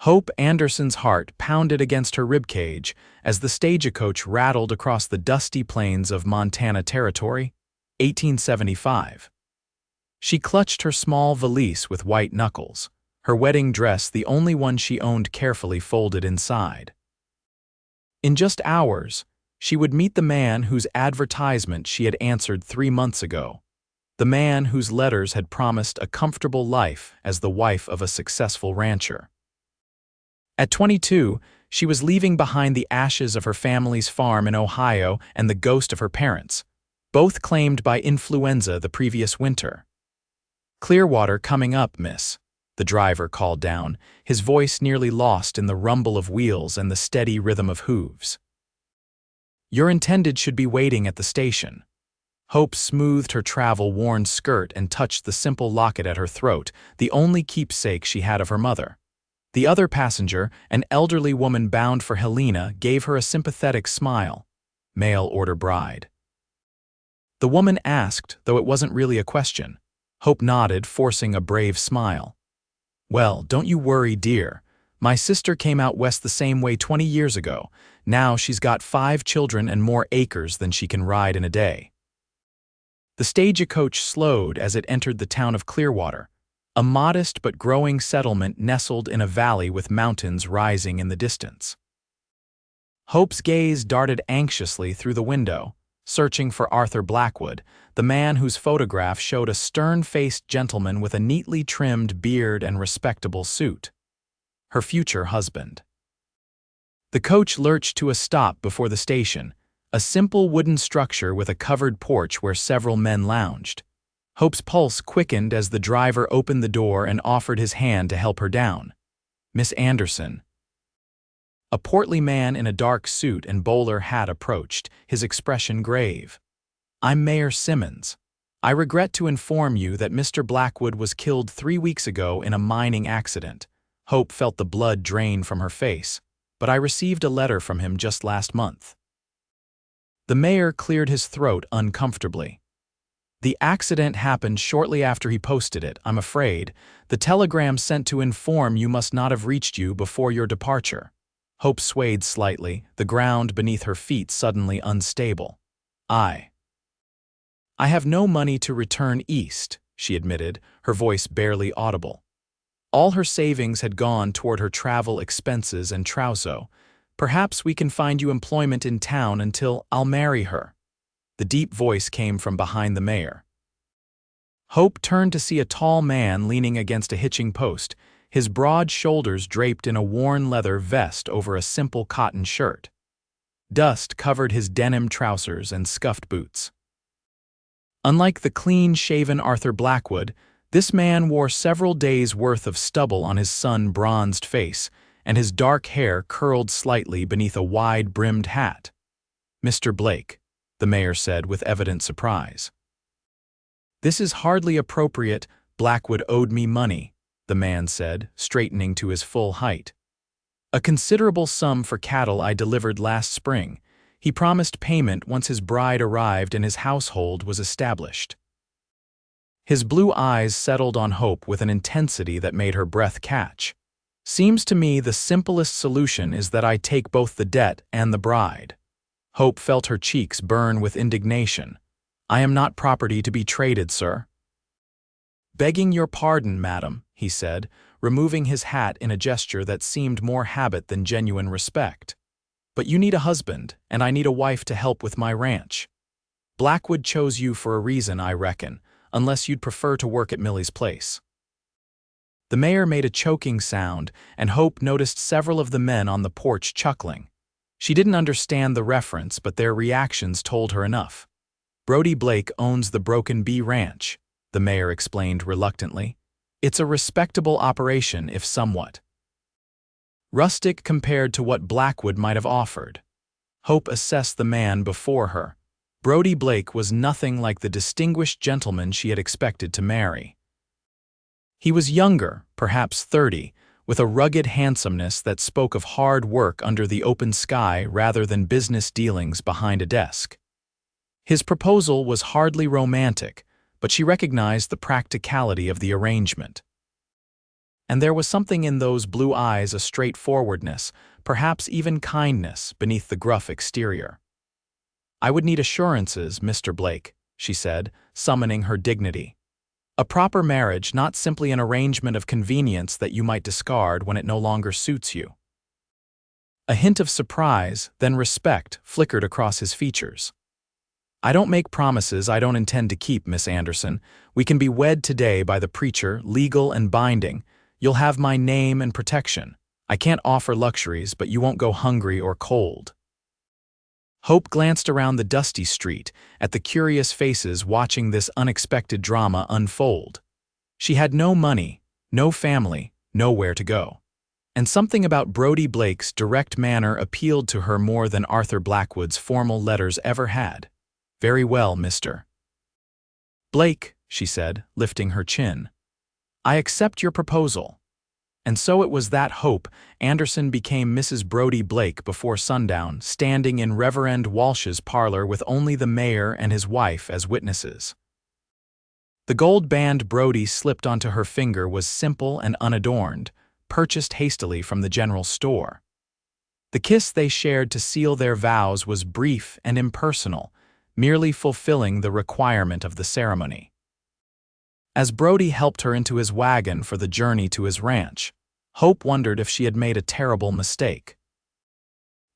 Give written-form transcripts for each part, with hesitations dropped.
Hope Anderson's heart pounded against her ribcage as the stagecoach rattled across the dusty plains of Montana Territory, 1875. She clutched her small valise with white knuckles, her wedding dress the only one she owned carefully folded inside. In just hours, she would meet the man whose advertisement she had answered 3 months ago, the man whose letters had promised a comfortable life as the wife of a successful rancher. At 22, she was leaving behind the ashes of her family's farm in Ohio and the ghost of her parents, both claimed by influenza the previous winter. "Clearwater coming up, miss," the driver called down, his voice nearly lost in the rumble of wheels and the steady rhythm of hooves. "Your intended should be waiting at the station." Hope smoothed her travel-worn skirt and touched the simple locket at her throat, the only keepsake she had of her mother. The other passenger, an elderly woman bound for Helena, gave her a sympathetic smile. "Mail-order bride." The woman asked, though it wasn't really a question. Hope nodded, forcing a brave smile. "Well, don't you worry, dear. My sister came out west the same way 20 years ago. Now she's got 5 children and more acres than she can ride in a day." The stagecoach slowed as it entered the town of Clearwater, a modest but growing settlement nestled in a valley with mountains rising in the distance. Hope's gaze darted anxiously through the window, searching for Arthur Blackwood, the man whose photograph showed a stern-faced gentleman with a neatly trimmed beard and respectable suit. Her future husband. The coach lurched to a stop before the station, a simple wooden structure with a covered porch where several men lounged. Hope's pulse quickened as the driver opened the door and offered his hand to help her down. "Miss Anderson." A portly man in a dark suit and bowler hat approached, his expression grave. "I'm Mayor Simmons. I regret to inform you that Mr. Blackwood was killed 3 weeks ago in a mining accident." Hope felt the blood drain from her face. "But I received a letter from him just last month." The mayor cleared his throat uncomfortably. "The accident happened shortly after he posted it, I'm afraid. The telegram sent to inform you must not have reached you before your departure." Hope swayed slightly, the ground beneath her feet suddenly unstable. I have no money to return east," she admitted, her voice barely audible. All her savings had gone toward her travel expenses and trousseau. "Perhaps we can find you employment in town until I'll marry her." The deep voice came from behind the mayor. Hope turned to see a tall man leaning against a hitching post, his broad shoulders draped in a worn leather vest over a simple cotton shirt. Dust covered his denim trousers and scuffed boots. Unlike the clean-shaven Arthur Blackwood, this man wore several days' worth of stubble on his sun-bronzed face, and his dark hair curled slightly beneath a wide-brimmed hat. "Mr. Blake," the mayor said with evident surprise. "This is hardly appropriate. Blackwood owed me money," the man said, straightening to his full height. "A considerable sum for cattle I delivered last spring. He promised payment once his bride arrived and his household was established." His blue eyes settled on Hope with an intensity that made her breath catch. "Seems to me the simplest solution is that I take both the debt and the bride." Hope felt her cheeks burn with indignation. "I am not property to be traded, sir." "Begging your pardon, madam," he said, removing his hat in a gesture that seemed more habit than genuine respect. "But you need a husband, and I need a wife to help with my ranch. Blackwood chose you for a reason, I reckon, unless you'd prefer to work at Millie's place." The mayor made a choking sound, and Hope noticed several of the men on the porch chuckling. She didn't understand the reference, but their reactions told her enough. "Brody Blake owns the Broken Bee Ranch," the mayor explained reluctantly. "It's a respectable operation, if somewhat rustic compared to what Blackwood might have offered." Hope assessed the man before her. Brody Blake was nothing like the distinguished gentleman she had expected to marry. He was younger, perhaps 30, with a rugged handsomeness that spoke of hard work under the open sky rather than business dealings behind a desk. His proposal was hardly romantic, but she recognized the practicality of the arrangement. And there was something in those blue eyes, a straightforwardness, perhaps even kindness, beneath the gruff exterior. "I would need assurances, Mr. Blake," she said, summoning her dignity. "A proper marriage, not simply an arrangement of convenience that you might discard when it no longer suits you." A hint of surprise, then respect, flickered across his features. "I don't make promises I don't intend to keep, Miss Anderson. We can be wed today by the preacher, legal and binding. You'll have my name and protection. I can't offer luxuries, but you won't go hungry or cold." Hope glanced around the dusty street, at the curious faces watching this unexpected drama unfold. She had no money, no family, nowhere to go. And something about Brody Blake's direct manner appealed to her more than Arthur Blackwood's formal letters ever had. "Very well, Mr. Blake," she said, lifting her chin. "I accept your proposal." And so it was that Hope Anderson became Mrs. Brody Blake before sundown, standing in Reverend Walsh's parlor with only the mayor and his wife as witnesses. The gold band Brody slipped onto her finger was simple and unadorned, purchased hastily from the general store. The kiss they shared to seal their vows was brief and impersonal, merely fulfilling the requirement of the ceremony. As Brody helped her into his wagon for the journey to his ranch, Hope wondered if she had made a terrible mistake.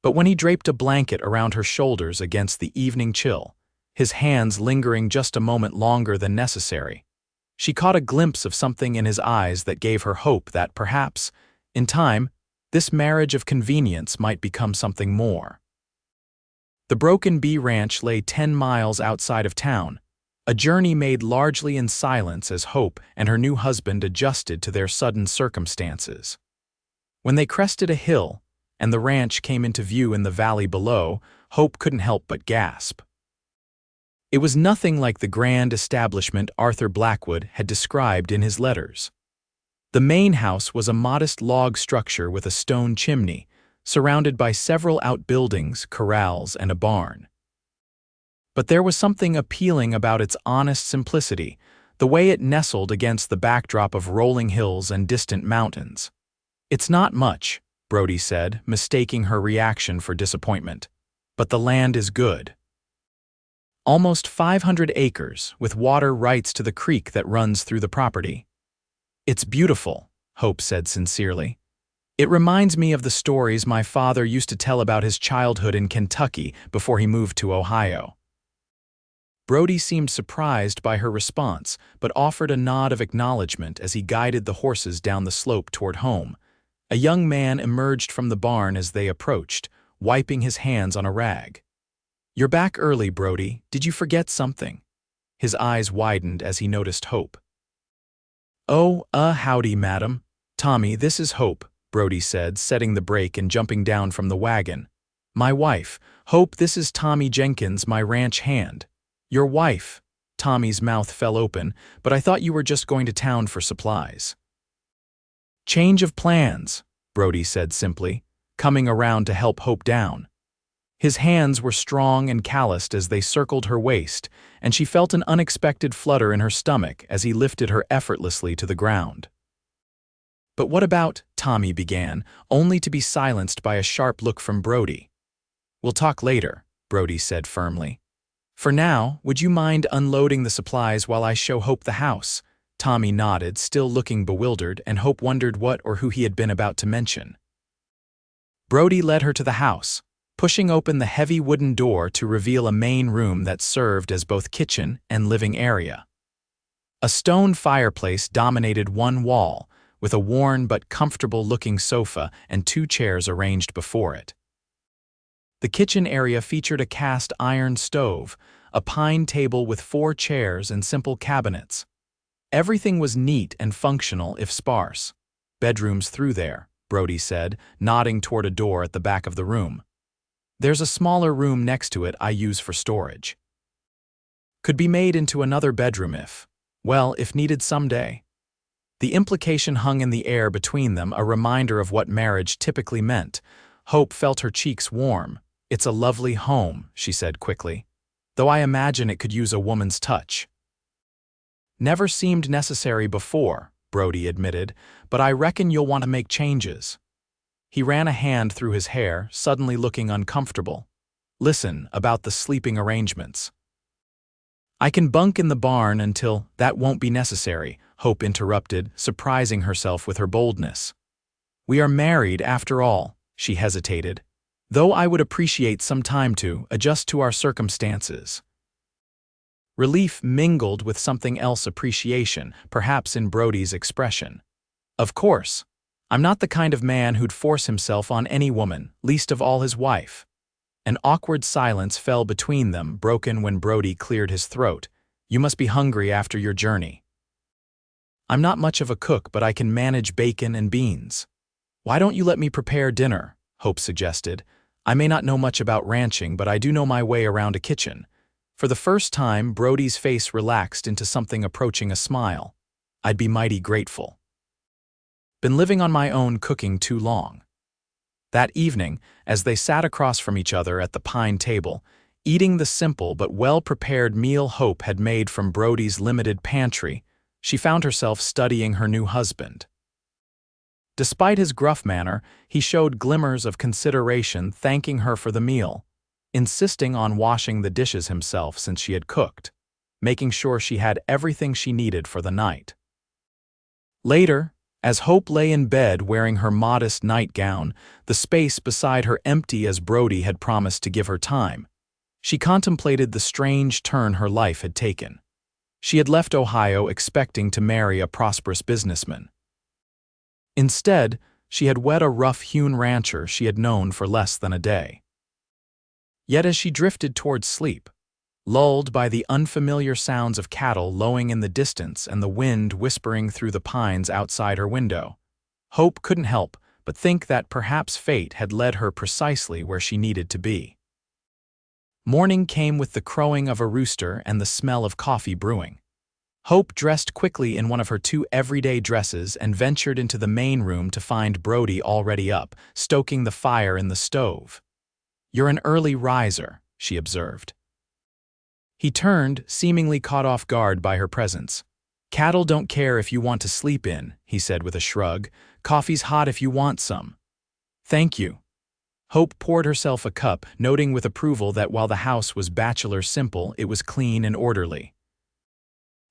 But when he draped a blanket around her shoulders against the evening chill, his hands lingering just a moment longer than necessary, she caught a glimpse of something in his eyes that gave her hope that perhaps, in time, this marriage of convenience might become something more. The Broken Bee Ranch lay 10 miles outside of town, a journey made largely in silence as Hope and her new husband adjusted to their sudden circumstances. When they crested a hill and the ranch came into view in the valley below, Hope couldn't help but gasp. It was nothing like the grand establishment Arthur Blackwood had described in his letters. The main house was a modest log structure with a stone chimney, surrounded by several outbuildings, corrals, and a barn. But there was something appealing about its honest simplicity, the way it nestled against the backdrop of rolling hills and distant mountains. "It's not much," Brody said, mistaking her reaction for disappointment. "But the land is good. Almost 500 acres, with water rights to the creek that runs through the property." "It's beautiful," Hope said sincerely. "It reminds me of the stories my father used to tell about his childhood in Kentucky before he moved to Ohio." Brody seemed surprised by her response, but offered a nod of acknowledgement as he guided the horses down the slope toward home. A young man emerged from the barn as they approached, wiping his hands on a rag. "You're back early, Brody. Did you forget something?" His eyes widened as he noticed Hope. "Oh, howdy, madam. Tommy, this is Hope," Brody said, setting the brake and jumping down from the wagon. "My wife. Hope, this is Tommy Jenkins, my ranch hand." "Your wife?" Tommy's mouth fell open, "but I thought you were just going to town for supplies." "Change of plans," Brody said simply, coming around to help Hope down. His hands were strong and calloused as they circled her waist, and she felt an unexpected flutter in her stomach as he lifted her effortlessly to the ground. "But what about," Tommy began, only to be silenced by a sharp look from Brody. "We'll talk later," Brody said firmly. "For now, would you mind unloading the supplies while I show Hope the house?" Tommy nodded, still looking bewildered, and Hope wondered what or who he had been about to mention. Brody led her to the house, pushing open the heavy wooden door to reveal a main room that served as both kitchen and living area. A stone fireplace dominated one wall, with a worn but comfortable-looking sofa and 2 chairs arranged before it. The kitchen area featured a cast iron stove, a pine table with 4 chairs and simple cabinets. Everything was neat and functional if sparse. "Bedrooms through there," Brody said, nodding toward a door at the back of the room. "There's a smaller room next to it I use for storage. Could be made into another bedroom if needed someday." The implication hung in the air between them, a reminder of what marriage typically meant. Hope felt her cheeks warm. "It's a lovely home," she said quickly, "though I imagine it could use a woman's touch." "Never seemed necessary before," Brody admitted, "but I reckon you'll want to make changes." He ran a hand through his hair, suddenly looking uncomfortable. "Listen, about the sleeping arrangements." "I can bunk in the barn until—" "That won't be necessary," Hope interrupted, surprising herself with her boldness. "We are married, after all," she hesitated, "though I would appreciate some time to adjust to our circumstances." Relief mingled with something else, appreciation, perhaps in Brody's expression. "Of course. I'm not the kind of man who'd force himself on any woman, least of all his wife." An awkward silence fell between them, broken when Brody cleared his throat. "You must be hungry after your journey." "I'm not much of a cook, but I can manage bacon and beans." "Why don't you let me prepare dinner?" Hope suggested. "I may not know much about ranching, but I do know my way around a kitchen." For the first time, Brody's face relaxed into something approaching a smile. "I'd be mighty grateful. Been living on my own, cooking too long." That evening, as they sat across from each other at the pine table, eating the simple but well-prepared meal Hope had made from Brody's limited pantry, she found herself studying her new husband. Despite his gruff manner, he showed glimmers of consideration, thanking her for the meal, insisting on washing the dishes himself since she had cooked, making sure she had everything she needed for the night. Later, as Hope lay in bed wearing her modest nightgown, the space beside her empty as Brody had promised to give her time, she contemplated the strange turn her life had taken. She had left Ohio expecting to marry a prosperous businessman. Instead, she had wed a rough-hewn rancher she had known for less than a day. Yet as she drifted towards sleep, lulled by the unfamiliar sounds of cattle lowing in the distance and the wind whispering through the pines outside her window, Hope couldn't help but think that perhaps fate had led her precisely where she needed to be. Morning came with the crowing of a rooster and the smell of coffee brewing. Hope dressed quickly in one of her 2 everyday dresses and ventured into the main room to find Brody already up, stoking the fire in the stove. "You're an early riser," she observed. He turned, seemingly caught off guard by her presence. "Cattle don't care if you want to sleep in," he said with a shrug. "Coffee's hot if you want some." "Thank you." Hope poured herself a cup, noting with approval that while the house was bachelor simple, it was clean and orderly.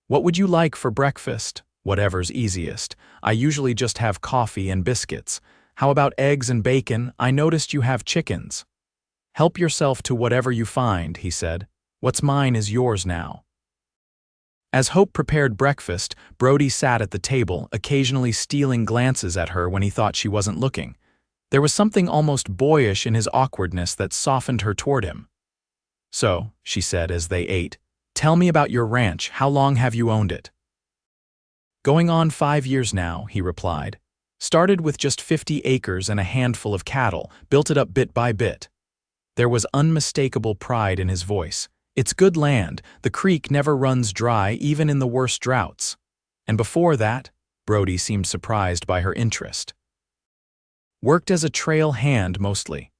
"What would you like for breakfast?" "Whatever's easiest. I usually just have coffee and biscuits. How about eggs and bacon? I noticed you have chickens." "Help yourself to whatever you find," he said. "What's mine is yours now." As Hope prepared breakfast, Brody sat at the table, occasionally stealing glances at her when he thought she wasn't looking. There was something almost boyish in his awkwardness that softened her toward him. "So," she said as they ate, "tell me about your ranch. How long have you owned it?" "Going on 5 years now," he replied. "Started with just 50 acres and a handful of cattle, built it up bit by bit." There was unmistakable pride in his voice. "It's good land. The creek never runs dry, even in the worst droughts." "And before that?" Brody seemed surprised by her interest. "Worked as a trail hand mostly.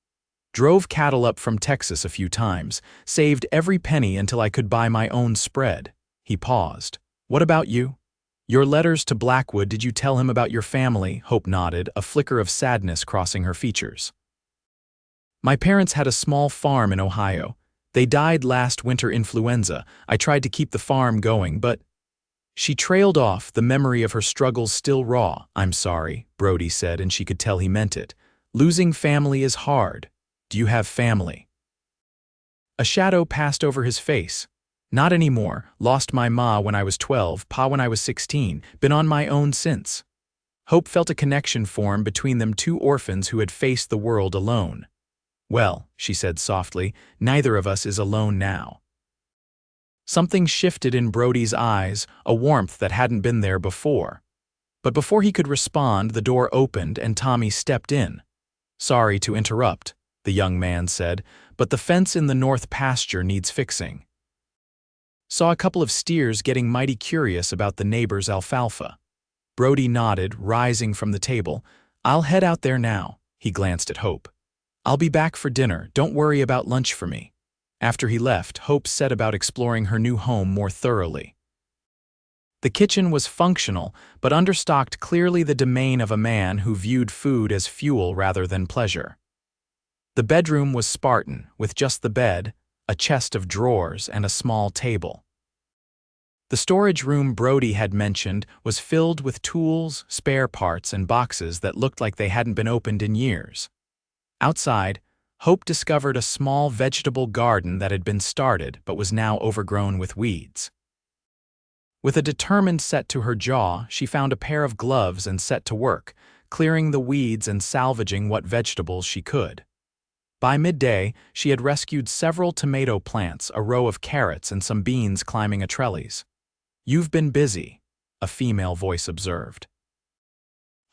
Drove cattle up from Texas a few times, saved every penny until I could buy my own spread." He paused. "What about you? Your letters to Blackwood, did you tell him about your family?" Hope nodded, a flicker of sadness crossing her features. "My parents had a small farm in Ohio. They died last winter influenza. I tried to keep the farm going, but—" She trailed off, the memory of her struggles still raw. "I'm sorry," Brody said, and she could tell he meant it. "Losing family is hard. Do you have family?" A shadow passed over his face. "Not anymore. Lost my ma when I was 12, pa when I was 16. Been on my own since." Hope felt a connection form between them, 2 orphans who had faced the world alone. "Well," she said softly, "neither of us is alone now." Something shifted in Brody's eyes, a warmth that hadn't been there before. But before he could respond, the door opened and Tommy stepped in. "Sorry to interrupt," the young man said, "but the fence in the north pasture needs fixing." Saw a couple of steers getting mighty curious about the neighbor's alfalfa. Brody nodded, rising from the table. "I'll head out there now." He glanced at Hope. "I'll be back for dinner. Don't worry about lunch for me." After he left, Hope set about exploring her new home more thoroughly. The kitchen was functional, but understocked, clearly the domain of a man who viewed food as fuel rather than pleasure. The bedroom was Spartan, with just the bed, a chest of drawers, and a small table. The storage room Brody had mentioned was filled with tools, spare parts, and boxes that looked like they hadn't been opened in years. Outside, Hope discovered a small vegetable garden that had been started but was now overgrown with weeds. With a determined set to her jaw, she found a pair of gloves and set to work, clearing the weeds and salvaging what vegetables she could. By midday, she had rescued several tomato plants, a row of carrots, and some beans climbing a trellis. "You've been busy," a female voice observed.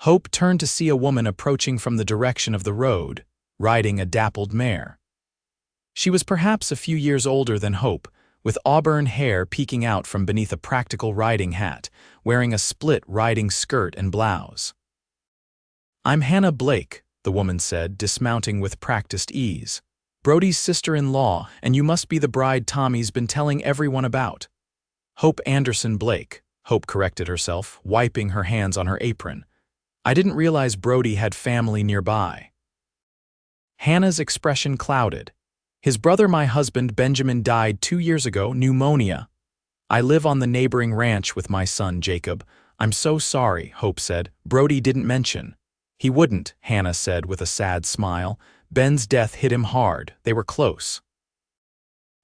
Hope turned to see a woman approaching from the direction of the road, riding a dappled mare. She was perhaps a few years older than Hope, with auburn hair peeking out from beneath a practical riding hat, wearing a split riding skirt and blouse. "I'm Hannah Blake," the woman said, dismounting with practiced ease. "Brody's sister-in-law, and you must be the bride Tommy's been telling everyone about." "Hope Anderson Blake," Hope corrected herself, wiping her hands on her apron. "I didn't realize Brody had family nearby." Hannah's expression clouded. "His brother, my husband, Benjamin, died 2 years ago, pneumonia. I live on the neighboring ranch with my son, Jacob. I'm so sorry," Hope said. "Brody didn't mention." "He wouldn't," Hannah said with a sad smile. "Ben's death hit him hard. They were close."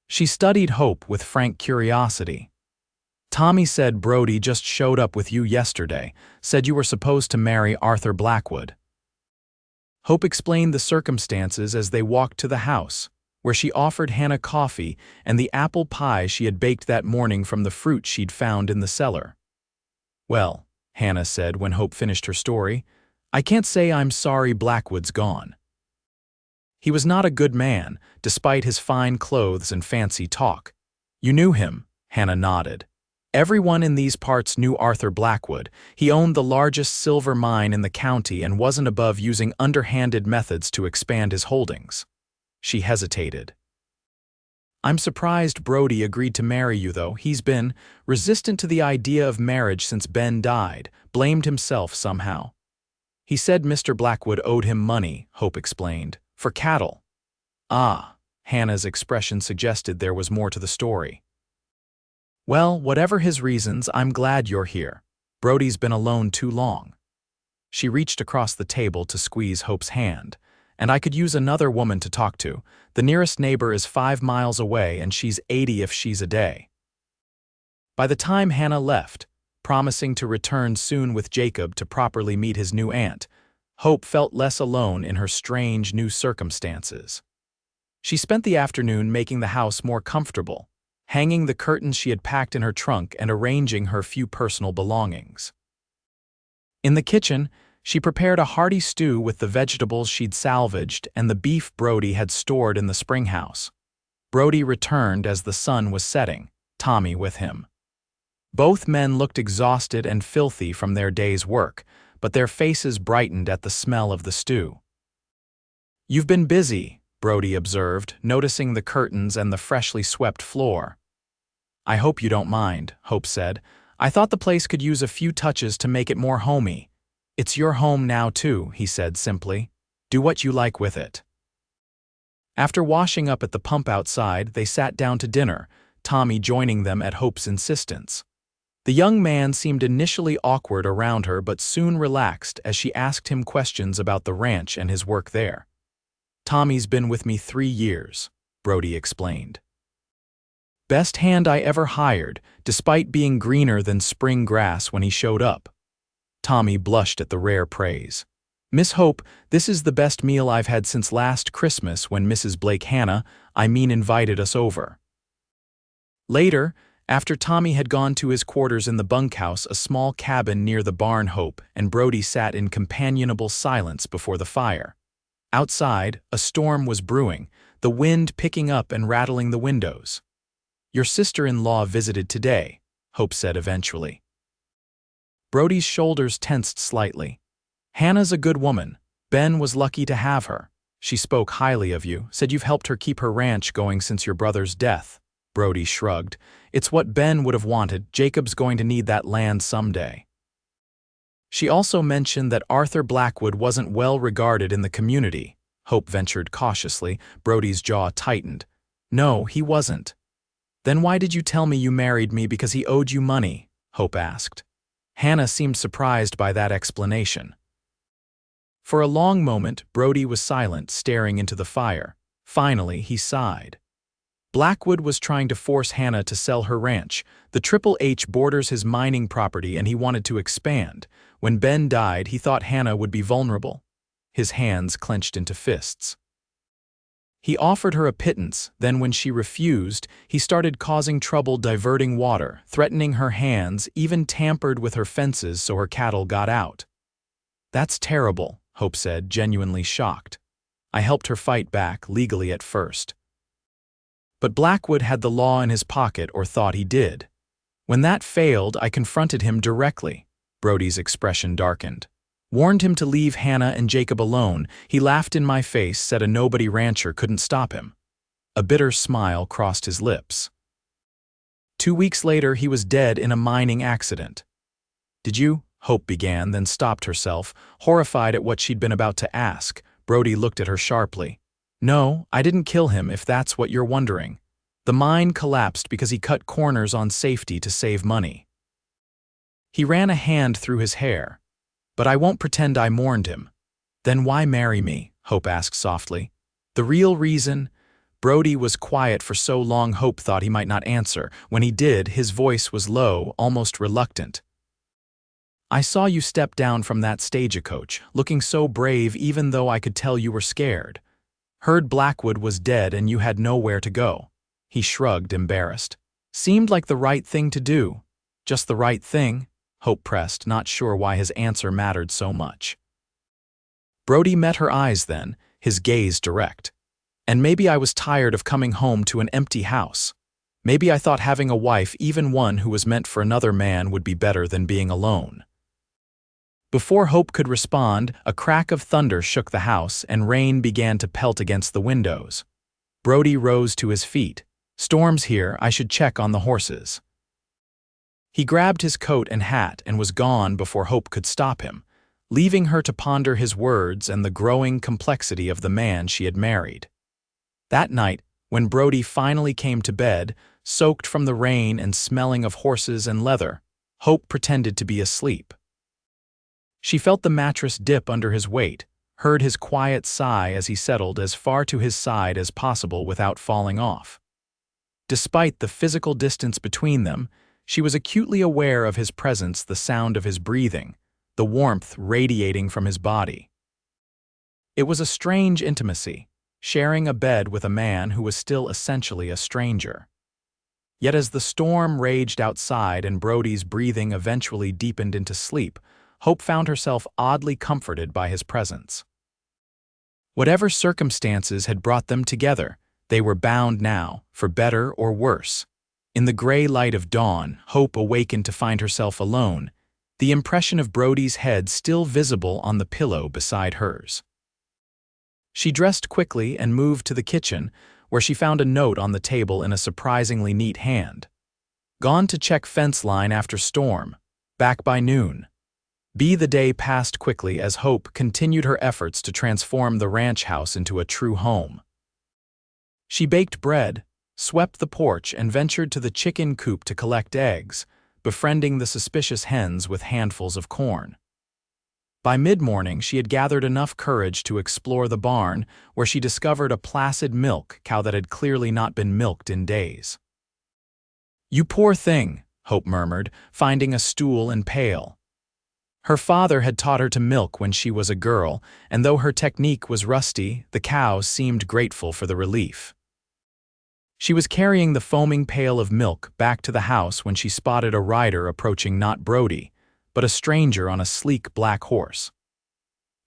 She studied Hope with frank curiosity. "Tommy said Brody just showed up with you yesterday, said you were supposed to marry Arthur Blackwood." Hope explained the circumstances as they walked to the house, where she offered Hannah coffee and the apple pie she had baked that morning from the fruit she'd found in the cellar. "Well," Hannah said when Hope finished her story, "I can't say I'm sorry Blackwood's gone. He was not a good man, despite his fine clothes and fancy talk." "You knew him?" Hannah nodded. "Everyone in these parts knew Arthur Blackwood. He owned the largest silver mine in the county and wasn't above using underhanded methods to expand his holdings." She hesitated. "I'm surprised Brody agreed to marry you, though. He's been resistant to the idea of marriage since Ben died, blamed himself somehow." "He said Mr. Blackwood owed him money," Hope explained, "for cattle." "Ah," Hannah's expression suggested there was more to the story. "Well, whatever his reasons, I'm glad you're here. Brody's been alone too long." She reached across the table to squeeze Hope's hand. "And I could use another woman to talk to. The nearest neighbor is 5 miles away, and she's 80 if she's a day." By the time Hannah left, promising to return soon with Jacob to properly meet his new aunt, Hope felt less alone in her strange new circumstances. She spent the afternoon making the house more comfortable, hanging the curtains she had packed in her trunk and arranging her few personal belongings. In the kitchen, she prepared a hearty stew with the vegetables she'd salvaged and the beef Brody had stored in the spring house. Brody returned as the sun was setting, Tommy with him. Both men looked exhausted and filthy from their day's work, but their faces brightened at the smell of the stew. "You've been busy," Brody observed, noticing the curtains and the freshly swept floor. "I hope you don't mind," Hope said. "I thought the place could use a few touches to make it more homey." "It's your home now, too," he said simply. "Do what you like with it." After washing up at the pump outside, they sat down to dinner, Tommy joining them at Hope's insistence. The young man seemed initially awkward around her but soon relaxed as she asked him questions about the ranch and his work there. "Tommy's been with me 3 years, Brody explained. "Best hand I ever hired, despite being greener than spring grass when he showed up." Tommy blushed at the rare praise. "Miss Hope, this is the best meal I've had since last Christmas when Mrs. Blake invited us over." Later, after Tommy had gone to his quarters in the bunkhouse, a small cabin near the barn, Hope and Brody sat in companionable silence before the fire. Outside, a storm was brewing, the wind picking up and rattling the windows. "Your sister-in-law visited today," Hope said eventually. Brody's shoulders tensed slightly. "Hannah's a good woman. Ben was lucky to have her. She spoke highly of you, said you've helped her keep her ranch going since your brother's death." Brody shrugged. It's what Ben would have wanted. Jacob's going to need that land someday. She also mentioned that Arthur Blackwood wasn't well regarded in the community. Hope ventured cautiously. Brody's jaw tightened. No, he wasn't. Then why did you tell me you married me because he owed you money? Hope asked. Hannah seemed surprised by that explanation. For a long moment, Brody was silent, staring into the fire. Finally, he sighed. Blackwood was trying to force Hannah to sell her ranch. The Triple H borders his mining property and he wanted to expand. When Ben died, he thought Hannah would be vulnerable. His hands clenched into fists. He offered her a pittance, then when she refused, he started causing trouble diverting water, threatening her hands, even tampered with her fences so her cattle got out. That's terrible, Hope said, genuinely shocked. I helped her fight back, legally at first. But Blackwood had the law in his pocket, or thought he did. When that failed, I confronted him directly. Brody's expression darkened. Warned him to leave Hannah and Jacob alone. He laughed in my face, said a nobody rancher couldn't stop him. A bitter smile crossed his lips. 2 weeks later, he was dead in a mining accident. Did you? Hope began, then stopped herself, horrified at what she'd been about to ask. Brody looked at her sharply. No, I didn't kill him, if that's what you're wondering. The mine collapsed because he cut corners on safety to save money. He ran a hand through his hair. But I won't pretend I mourned him. Then why marry me? Hope asked softly. The real reason? Brody was quiet for so long Hope thought he might not answer. When he did, his voice was low, almost reluctant. I saw you step down from that stagecoach, looking so brave even though I could tell you were scared. Heard Blackwood was dead and you had nowhere to go. He shrugged, embarrassed. Seemed like the right thing to do. Just the right thing? Hope pressed, not sure why his answer mattered so much. Brody met her eyes then, his gaze direct. And maybe I was tired of coming home to an empty house. Maybe I thought having a wife, even one who was meant for another man, would be better than being alone. Before Hope could respond, a crack of thunder shook the house and rain began to pelt against the windows. Brody rose to his feet. Storm's here, I should check on the horses. He grabbed his coat and hat and was gone before Hope could stop him, leaving her to ponder his words and the growing complexity of the man she had married. That night, when Brody finally came to bed, soaked from the rain and smelling of horses and leather, Hope pretended to be asleep. She felt the mattress dip under his weight, heard his quiet sigh as he settled as far to his side as possible without falling off. Despite the physical distance between them, she was acutely aware of his presence, the sound of his breathing, the warmth radiating from his body. It was a strange intimacy, sharing a bed with a man who was still essentially a stranger. Yet as the storm raged outside and Brody's breathing eventually deepened into sleep, Hope found herself oddly comforted by his presence. Whatever circumstances had brought them together, they were bound now, for better or worse. In the gray light of dawn, Hope awakened to find herself alone, the impression of Brody's head still visible on the pillow beside hers. She dressed quickly and moved to the kitchen, where she found a note on the table in a surprisingly neat hand. Gone to check fence line after storm. Back by noon. The day passed quickly as Hope continued her efforts to transform the ranch house into a true home. She baked bread, swept the porch, and ventured to the chicken coop to collect eggs, befriending the suspicious hens with handfuls of corn. By mid-morning, she had gathered enough courage to explore the barn, where she discovered a placid milk cow that had clearly not been milked in days. "You poor thing," Hope murmured, finding a stool and pail. Her father had taught her to milk when she was a girl, and though her technique was rusty, the cow seemed grateful for the relief. She was carrying the foaming pail of milk back to the house when she spotted a rider approaching, not Brody, but a stranger on a sleek black horse.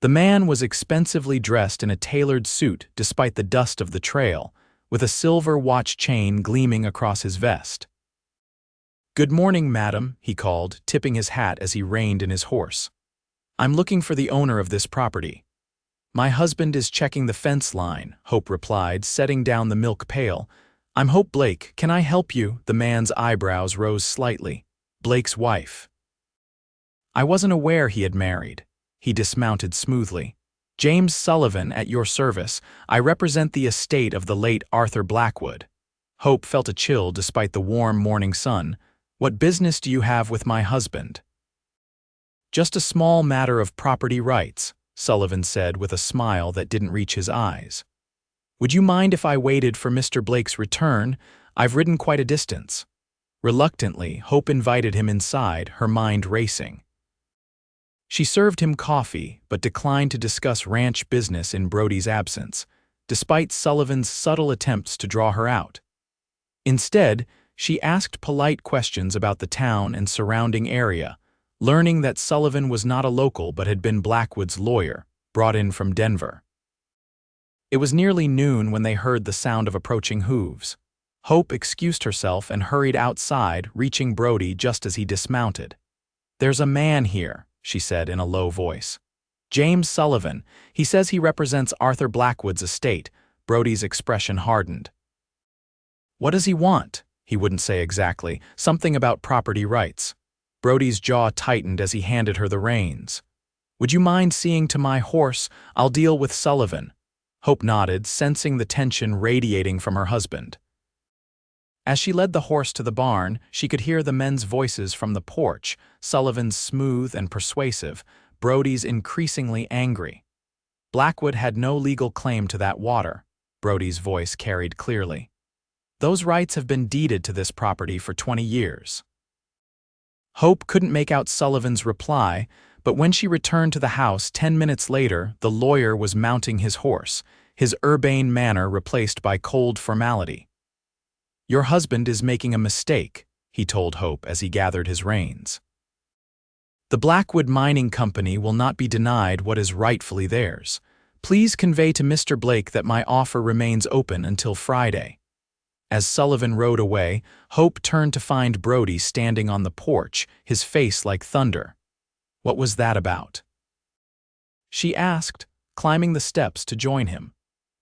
The man was expensively dressed in a tailored suit despite the dust of the trail, with a silver watch chain gleaming across his vest. "Good morning, madam," he called, tipping his hat as he reined in his horse. "I'm looking for the owner of this property." "My husband is checking the fence line," Hope replied, setting down the milk pail. I'm Hope Blake. Can I help you? The man's eyebrows rose slightly. Blake's wife. I wasn't aware he had married. He dismounted smoothly. James Sullivan, at your service. I represent the estate of the late Arthur Blackwood. Hope felt a chill despite the warm morning sun. What business do you have with my husband? Just a small matter of property rights, Sullivan said with a smile that didn't reach his eyes. Would you mind if I waited for Mr. Blake's return? I've ridden quite a distance. Reluctantly, Hope invited him inside, her mind racing. She served him coffee, but declined to discuss ranch business in Brody's absence, despite Sullivan's subtle attempts to draw her out. Instead, she asked polite questions about the town and surrounding area, learning that Sullivan was not a local but had been Blackwood's lawyer, brought in from Denver. It was nearly noon when they heard the sound of approaching hooves. Hope excused herself and hurried outside, reaching Brody just as he dismounted. "There's a man here," she said in a low voice. "James Sullivan. He says he represents Arthur Blackwood's estate." Brody's expression hardened. "What does he want?" He wouldn't say exactly. Something about property rights. Brody's jaw tightened as he handed her the reins. "Would you mind seeing to my horse? I'll deal with Sullivan." Hope nodded, sensing the tension radiating from her husband. As she led the horse to the barn, she could hear the men's voices from the porch, Sullivan's smooth and persuasive, Brody's increasingly angry. Blackwood had no legal claim to that water, Brody's voice carried clearly. Those rights have been deeded to this property for 20 years. Hope couldn't make out Sullivan's reply, but when she returned to the house 10 minutes later, the lawyer was mounting his horse, his urbane manner replaced by cold formality. "Your husband is making a mistake," he told Hope as he gathered his reins. "The Blackwood Mining Company will not be denied what is rightfully theirs. Please convey to Mr. Blake that my offer remains open until Friday." As Sullivan rode away, Hope turned to find Brody standing on the porch, his face like thunder. What was that about? She asked, climbing the steps to join him.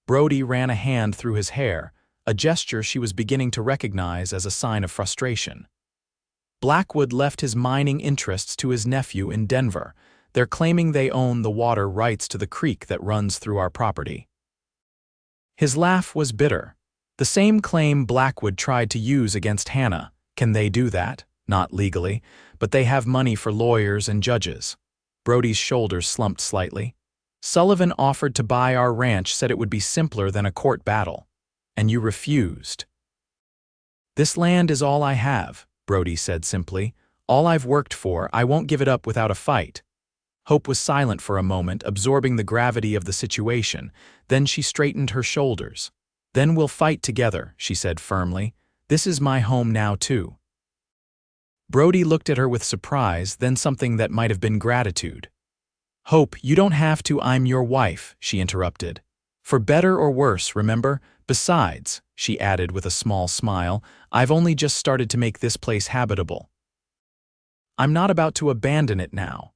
Brody ran a hand through his hair, a gesture she was beginning to recognize as a sign of frustration. Blackwood left his mining interests to his nephew in Denver. They're claiming they own the water rights to the creek that runs through our property. His laugh was bitter. The same claim Blackwood tried to use against Hannah. Can they do that? Not legally, but they have money for lawyers and judges. Brody's shoulders slumped slightly. Sullivan offered to buy our ranch, said it would be simpler than a court battle. And you refused. "This land is all I have," Brody said simply. "All I've worked for. I won't give it up without a fight." Hope was silent for a moment, absorbing the gravity of the situation. Then she straightened her shoulders. "Then we'll fight together," she said firmly. "This is my home now, too." Brody looked at her with surprise, then something that might have been gratitude. "Hope, you don't have to. I'm your wife," she interrupted. "For better or worse, remember? Besides," she added with a small smile, "I've only just started to make this place habitable. I'm not about to abandon it now."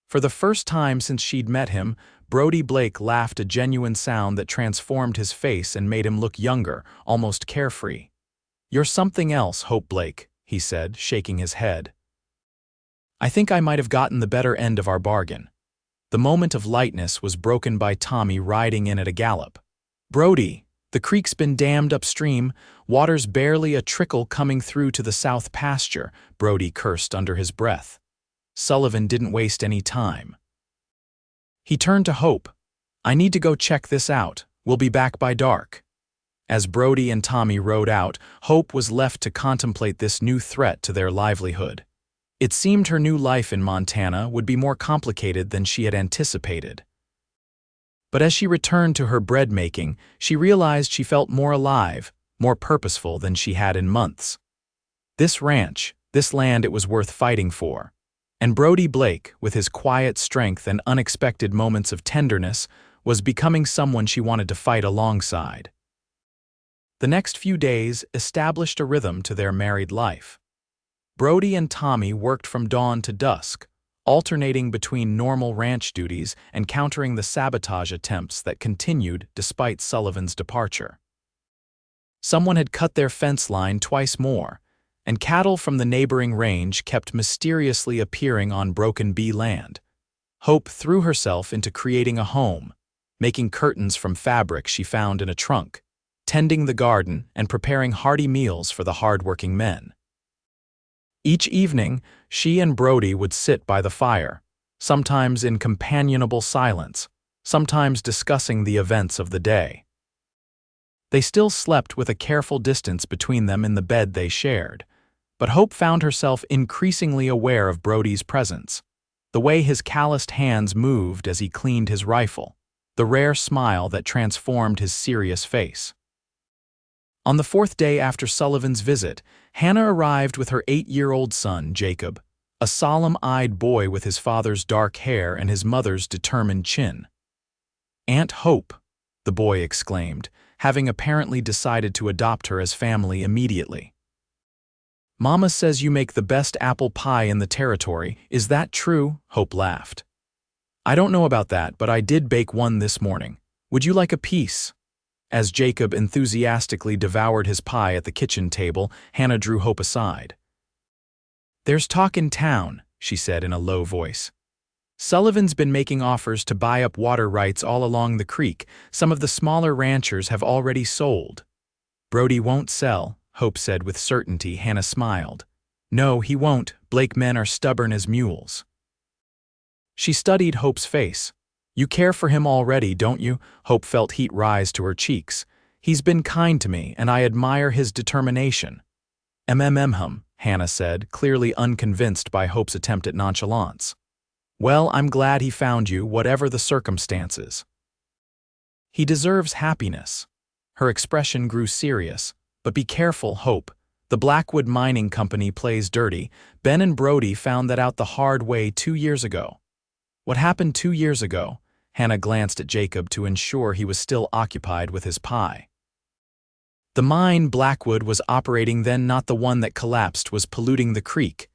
For the first time since she'd met him, Brody Blake laughed, a genuine sound that transformed his face and made him look younger, almost carefree. "You're something else, Hope Blake," he said, shaking his head. "I think I might have gotten the better end of our bargain." The moment of lightness was broken by Tommy riding in at a gallop. "Brody, the creek's been dammed upstream. Water's barely a trickle coming through to the south pasture," Brody cursed under his breath. Sullivan didn't waste any time. He turned to Hope. "I need to go check this out. We'll be back by dark." As Brody and Tommy rode out, Hope was left to contemplate this new threat to their livelihood. It seemed her new life in Montana would be more complicated than she had anticipated. But as she returned to her bread making, she realized she felt more alive, more purposeful than she had in months. This ranch, this land, it was worth fighting for. And Brody Blake, with his quiet strength and unexpected moments of tenderness, was becoming someone she wanted to fight alongside. The next few days established a rhythm to their married life. Brody and Tommy worked from dawn to dusk, alternating between normal ranch duties and countering the sabotage attempts that continued despite Sullivan's departure. Someone had cut their fence line twice more, and cattle from the neighboring range kept mysteriously appearing on broken bee land. Hope threw herself into creating a home, making curtains from fabric she found in a trunk, tending the garden and preparing hearty meals for the hard-working men. Each evening, she and Brody would sit by the fire, sometimes in companionable silence, sometimes discussing the events of the day. They still slept with a careful distance between them in the bed they shared, but Hope found herself increasingly aware of Brody's presence, the way his calloused hands moved as he cleaned his rifle, the rare smile that transformed his serious face. On the fourth day after Sullivan's visit, Hannah arrived with her 8-year-old son, Jacob, a solemn-eyed boy with his father's dark hair and his mother's determined chin. "Aunt Hope," the boy exclaimed, having apparently decided to adopt her as family immediately. "Mama says you make the best apple pie in the territory. Is that true?" Hope laughed. "I don't know about that, but I did bake one this morning. Would you like a piece?" As Jacob enthusiastically devoured his pie at the kitchen table, Hannah drew Hope aside. "There's talk in town," she said in a low voice. "Sullivan's been making offers to buy up water rights all along the creek. Some of the smaller ranchers have already sold." "Brody won't sell," Hope said with certainty. Hannah smiled. "No, he won't. Blake men are stubborn as mules." She studied Hope's face. "You care for him already, don't you?" Hope felt heat rise to her cheeks. "He's been kind to me, and I admire his determination." Hannah said, clearly unconvinced by Hope's attempt at nonchalance. "Well, I'm glad he found you, whatever the circumstances." "He deserves happiness." Her expression grew serious. "But be careful, Hope. The Blackwood Mining Company plays dirty. Ben and Brody found that out the hard way 2 years ago." "What happened 2 years ago?" Hannah glanced at Jacob to ensure he was still occupied with his pie. "The mine Blackwood was operating then, not the one that collapsed, was polluting the creek.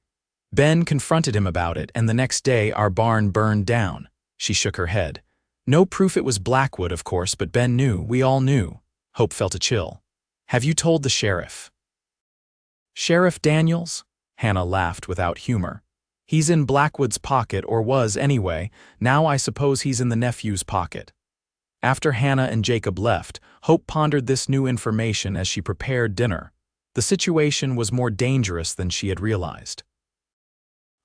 Ben confronted him about it, and the next day our barn burned down." She shook her head. "No proof it was Blackwood, of course, but Ben knew. We all knew." Hope felt a chill. "Have you told the sheriff?" "Sheriff Daniels?" Hannah laughed without humor. "He's in Blackwood's pocket, or was anyway. Now I suppose he's in the nephew's pocket." After Hannah and Jacob left, Hope pondered this new information as she prepared dinner. The situation was more dangerous than she had realized.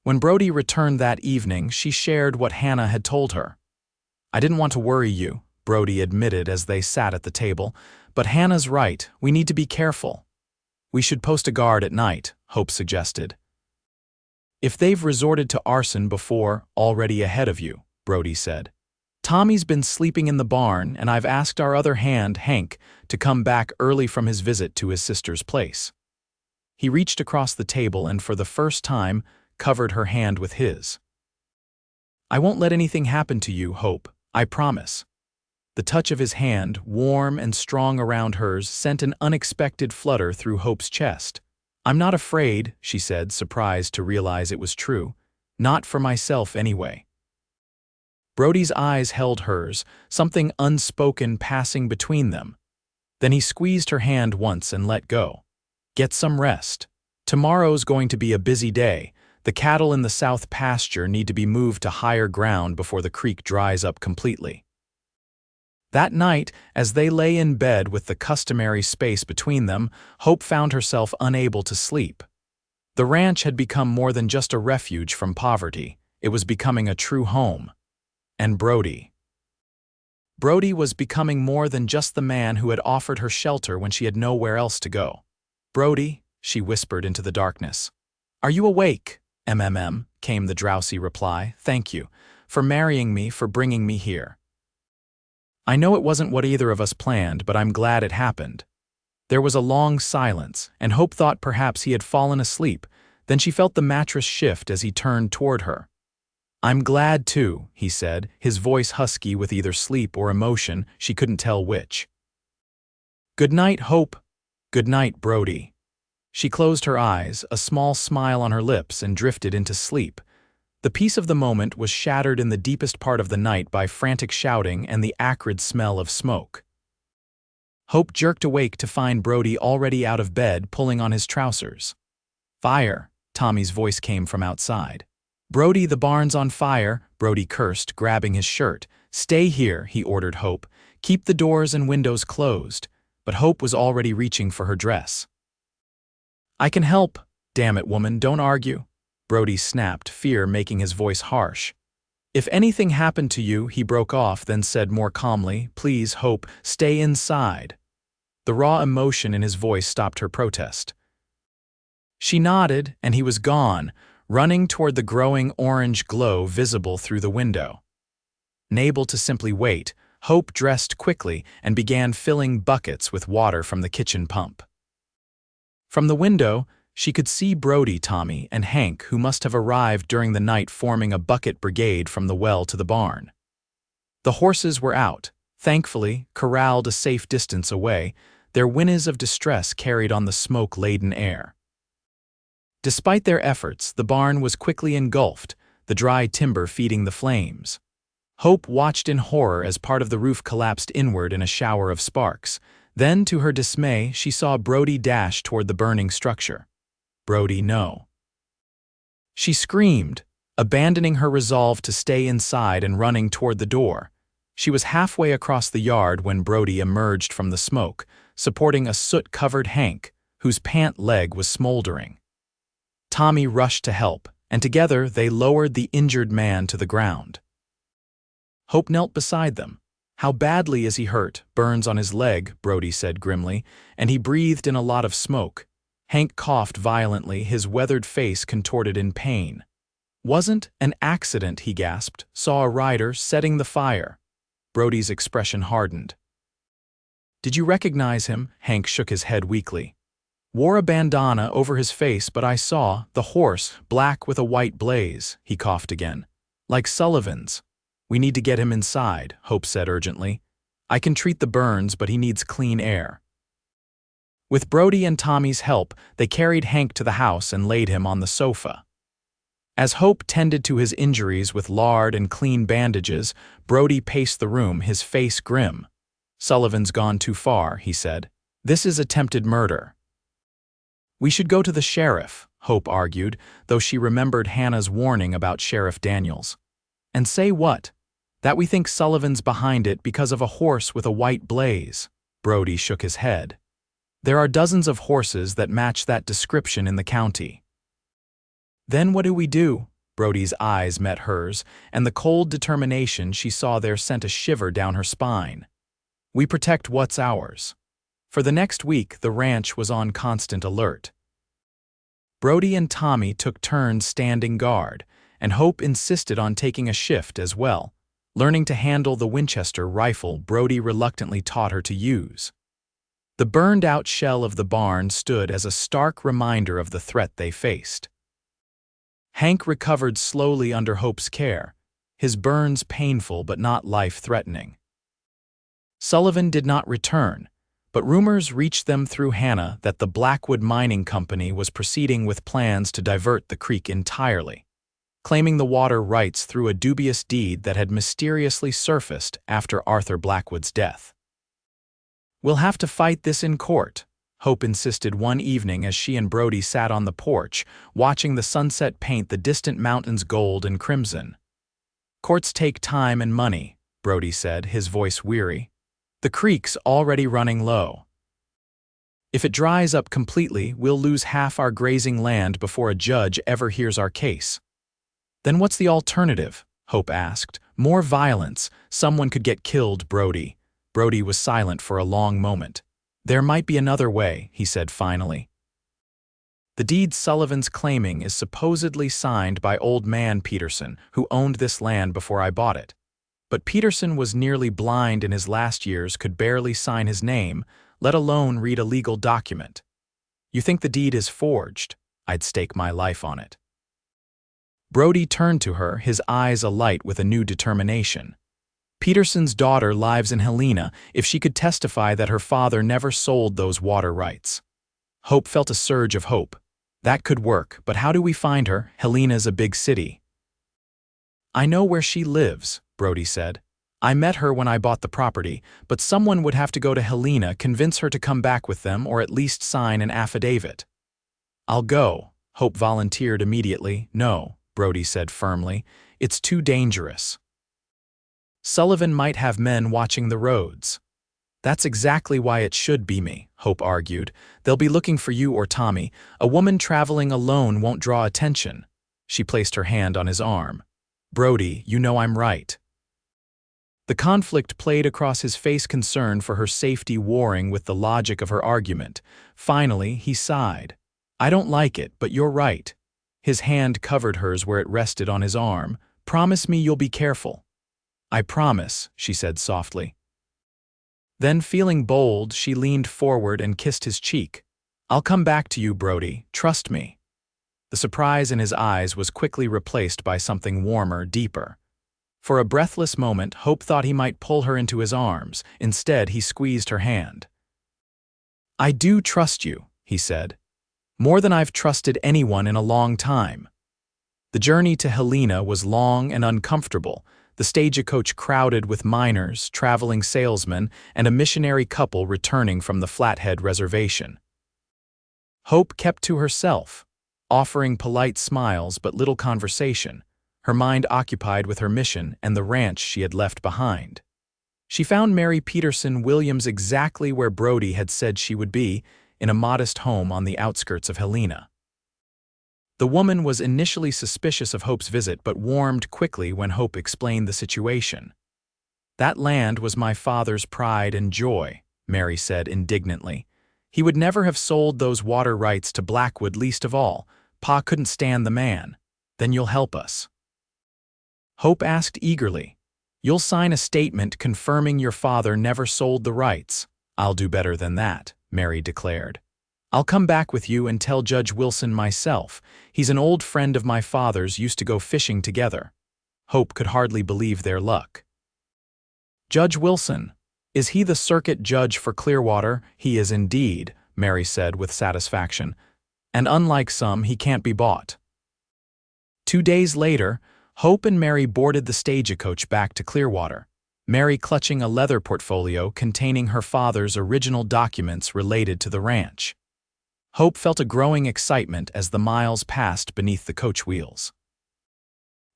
When Brody returned that evening, she shared what Hannah had told her. "I didn't want to worry you," Brody admitted as they sat at the table, "but Hannah's right. We need to be careful." "We should post a guard at night," Hope suggested. "If they've resorted to arson before, already ahead of you," Brody said. "Tommy's been sleeping in the barn, and I've asked our other hand, Hank, to come back early from his visit to his sister's place." He reached across the table and for the first time covered her hand with his. "I won't let anything happen to you, Hope. I promise." The touch of his hand, warm and strong around hers, sent an unexpected flutter through Hope's chest. "I'm not afraid," she said, surprised to realize it was true. "Not for myself, anyway." Brody's eyes held hers, something unspoken passing between them. Then he squeezed her hand once and let go. "Get some rest. Tomorrow's going to be a busy day. The cattle in the south pasture need to be moved to higher ground before the creek dries up completely." That night, as they lay in bed with the customary space between them, Hope found herself unable to sleep. The ranch had become more than just a refuge from poverty. It was becoming a true home. And Brody. Brody was becoming more than just the man who had offered her shelter when she had nowhere else to go. "Brody," she whispered into the darkness. "Are you awake?" Came the drowsy reply. "Thank you. For marrying me, for bringing me here. I know it wasn't what either of us planned, but I'm glad it happened." There was a long silence, and Hope thought perhaps he had fallen asleep. Then she felt the mattress shift as he turned toward her. "I'm glad too," he said, his voice husky with either sleep or emotion, she couldn't tell which. "Good night, Hope." "Good night, Brody." She closed her eyes, a small smile on her lips, and drifted into sleep. The peace of the moment was shattered in the deepest part of the night by frantic shouting and the acrid smell of smoke. Hope jerked awake to find Brody already out of bed pulling on his trousers. "Fire," Tommy's voice came from outside. "Brody, the barn's on fire," Brody cursed, grabbing his shirt. "Stay here," he ordered Hope. "Keep the doors and windows closed." But Hope was already reaching for her dress. "I can help." "Damn it, woman, don't argue," Brody snapped, fear making his voice harsh. "If anything happened to you," he broke off, then said more calmly, "Please, Hope, stay inside." The raw emotion in his voice stopped her protest. She nodded, and he was gone, running toward the growing orange glow visible through the window. Unable to simply wait, Hope dressed quickly and began filling buckets with water from the kitchen pump. From the window, she could see Brody, Tommy, and Hank, who must have arrived during the night, forming a bucket brigade from the well to the barn. The horses were out, thankfully, corralled a safe distance away, their whinnies of distress carried on the smoke-laden air. Despite their efforts, the barn was quickly engulfed, the dry timber feeding the flames. Hope watched in horror as part of the roof collapsed inward in a shower of sparks. Then, to her dismay, she saw Brody dash toward the burning structure. "Brody, no." She screamed, abandoning her resolve to stay inside and running toward the door. She was halfway across the yard when Brody emerged from the smoke, supporting a soot-covered Hank, whose pant leg was smoldering. Tommy rushed to help, and together they lowered the injured man to the ground. Hope knelt beside them. "How badly is he hurt?" "Burns on his leg," Brody said grimly, "and he breathed in a lot of smoke." Hank coughed violently, his weathered face contorted in pain. "Wasn't an accident," he gasped. "Saw a rider setting the fire." Brody's expression hardened. "Did you recognize him?" Hank shook his head weakly. "Wore a bandana over his face, but I saw the horse, black with a white blaze," he coughed again. "Like Sullivan's." "We need to get him inside," Hope said urgently. "I can treat the burns, but he needs clean air." With Brody and Tommy's help, they carried Hank to the house and laid him on the sofa. As Hope tended to his injuries with lard and clean bandages, Brody paced the room, his face grim. "Sullivan's gone too far," he said. "This is attempted murder." "We should go to the sheriff," Hope argued, though she remembered Hannah's warning about Sheriff Daniels. "And say what? That we think Sullivan's behind it because of a horse with a white blaze." Brody shook his head. "There are dozens of horses that match that description in the county." "Then what do we do?" Brody's eyes met hers, and the cold determination she saw there sent a shiver down her spine. "We protect what's ours." For the next week, the ranch was on constant alert. Brody and Tommy took turns standing guard, and Hope insisted on taking a shift as well, learning to handle the Winchester rifle Brody reluctantly taught her to use. The burned-out shell of the barn stood as a stark reminder of the threat they faced. Hank recovered slowly under Hope's care, his burns painful but not life-threatening. Sullivan did not return, but rumors reached them through Hannah that the Blackwood Mining Company was proceeding with plans to divert the creek entirely, claiming the water rights through a dubious deed that had mysteriously surfaced after Arthur Blackwood's death. "We'll have to fight this in court," Hope insisted one evening as she and Brody sat on the porch, watching the sunset paint the distant mountains gold and crimson. "Courts take time and money," Brody said, his voice weary. "The creek's already running low. If it dries up completely, we'll lose half our grazing land before a judge ever hears our case." "Then what's the alternative?" Hope asked. "More violence. Someone could get killed, Brody." Brody was silent for a long moment. "There might be another way," he said finally. "The deed Sullivan's claiming is supposedly signed by old man Peterson, who owned this land before I bought it. But Peterson was nearly blind in his last years, could barely sign his name, let alone read a legal document. You think the deed is forged? I'd stake my life on it." Brody turned to her, his eyes alight with a new determination. Peterson's daughter lives in Helena if she could testify that her father never sold those water rights. Hope felt a surge of hope. That could work, but how do we find her? Helena's a big city. "I know where she lives," Brody said. I met her when I bought the property, but someone would have to go to Helena, convince her to come back with them, or at least sign an affidavit. I'll go, Hope volunteered immediately. No, Brody said firmly. It's too dangerous. Sullivan might have men watching the roads. That's exactly why it should be me, Hope argued. They'll be looking for you or Tommy. A woman traveling alone won't draw attention. She placed her hand on his arm. Brody, you know I'm right. The conflict played across his face, concern for her safety warring with the logic of her argument. Finally, he sighed. I don't like it, but you're right. His hand covered hers where it rested on his arm. Promise me you'll be careful. I promise, she said softly. Then, feeling bold, she leaned forward and kissed his cheek. I'll come back to you, Brody. Trust me. The surprise in his eyes was quickly replaced by something warmer, deeper. For a breathless moment, Hope thought he might pull her into his arms. Instead, he squeezed her hand. I do trust you, he said. More than I've trusted anyone in a long time. The journey to Helena was long and uncomfortable, the stagecoach crowded with miners, traveling salesmen, and a missionary couple returning from the Flathead Reservation. Hope kept to herself, offering polite smiles but little conversation, her mind occupied with her mission and the ranch she had left behind. She found Mary Peterson Williams exactly where Brody had said she would be, in a modest home on the outskirts of Helena. The woman was initially suspicious of Hope's visit but warmed quickly when Hope explained the situation. That land was my father's pride and joy, Mary said indignantly. He would never have sold those water rights to Blackwood, least of all. Pa couldn't stand the man. Then you'll help us. Hope asked eagerly. You'll sign a statement confirming your father never sold the rights. I'll do better than that, Mary declared. I'll come back with you and tell Judge Wilson myself. He's an old friend of my father's, used to go fishing together. Hope could hardly believe their luck. Judge Wilson, is he the circuit judge for Clearwater? He is indeed, Mary said with satisfaction. And unlike some, he can't be bought. 2 days later, Hope and Mary boarded the stagecoach back to Clearwater, Mary clutching a leather portfolio containing her father's original documents related to the ranch. Hope felt a growing excitement as the miles passed beneath the coach wheels.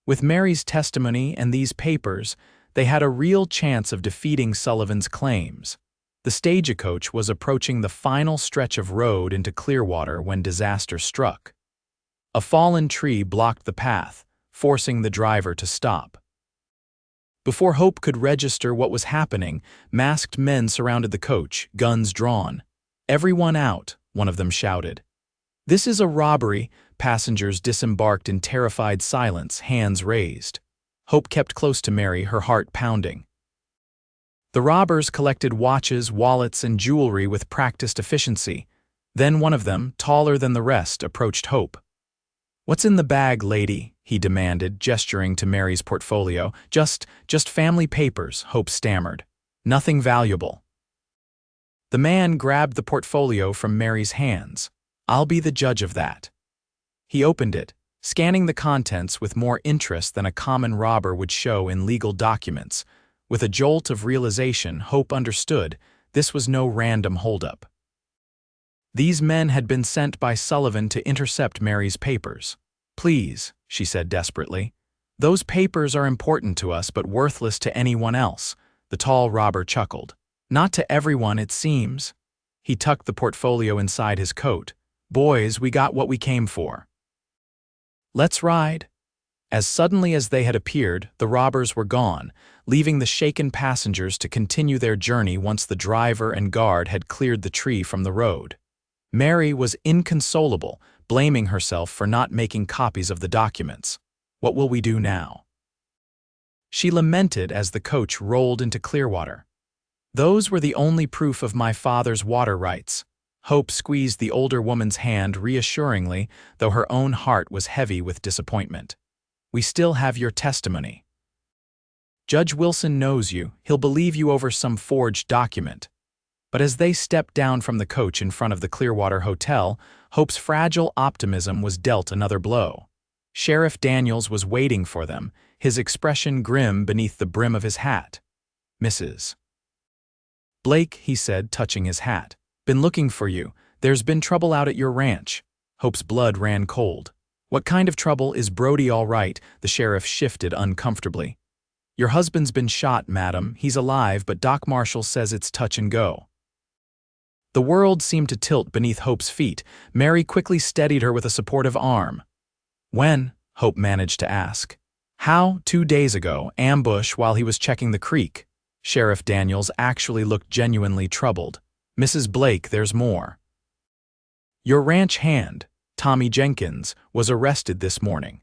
With Mary's testimony and these papers, they had a real chance of defeating Sullivan's claims. The stagecoach was approaching the final stretch of road into Clearwater when disaster struck. A fallen tree blocked the path, forcing the driver to stop. Before Hope could register what was happening, masked men surrounded the coach, guns drawn. Everyone out, one of them shouted. This is a robbery. Passengers disembarked in terrified silence, hands raised. Hope kept close to Mary, her heart pounding. The robbers collected watches, wallets, and jewelry with practiced efficiency. Then one of them, taller than the rest, approached Hope. What's in the bag, lady? He demanded, gesturing to Mary's portfolio. Just family papers, Hope stammered. Nothing valuable. The man grabbed the portfolio from Mary's hands. I'll be the judge of that. He opened it, scanning the contents with more interest than a common robber would show in legal documents. With a jolt of realization, Hope understood this was no random holdup. These men had been sent by Sullivan to intercept Mary's papers. Please, she said desperately. Those papers are important to us but worthless to anyone else. The tall robber chuckled. Not to everyone, it seems. He tucked the portfolio inside his coat. Boys, we got what we came for. Let's ride. As suddenly as they had appeared, the robbers were gone, leaving the shaken passengers to continue their journey once the driver and guard had cleared the tree from the road. Mary was inconsolable, blaming herself for not making copies of the documents. What will we do now? She lamented as the coach rolled into Clearwater. Those were the only proof of my father's water rights. Hope squeezed the older woman's hand reassuringly, though her own heart was heavy with disappointment. We still have your testimony. Judge Wilson knows you. He'll believe you over some forged document. But as they stepped down from the coach in front of the Clearwater Hotel, Hope's fragile optimism was dealt another blow. Sheriff Daniels was waiting for them, his expression grim beneath the brim of his hat. Mrs. Blake, he said, touching his hat. Been looking for you. There's been trouble out at your ranch. Hope's blood ran cold. What kind of trouble? Is Brody all right? The sheriff shifted uncomfortably. Your husband's been shot, madam. He's alive, but Doc Marshall says it's touch and go. The world seemed to tilt beneath Hope's feet. Mary quickly steadied her with a supportive arm. When? Hope managed to ask. How? 2 days ago, ambush while he was checking the creek. Sheriff Daniels actually looked genuinely troubled. Mrs. Blake, there's more. Your ranch hand, Tommy Jenkins, was arrested this morning.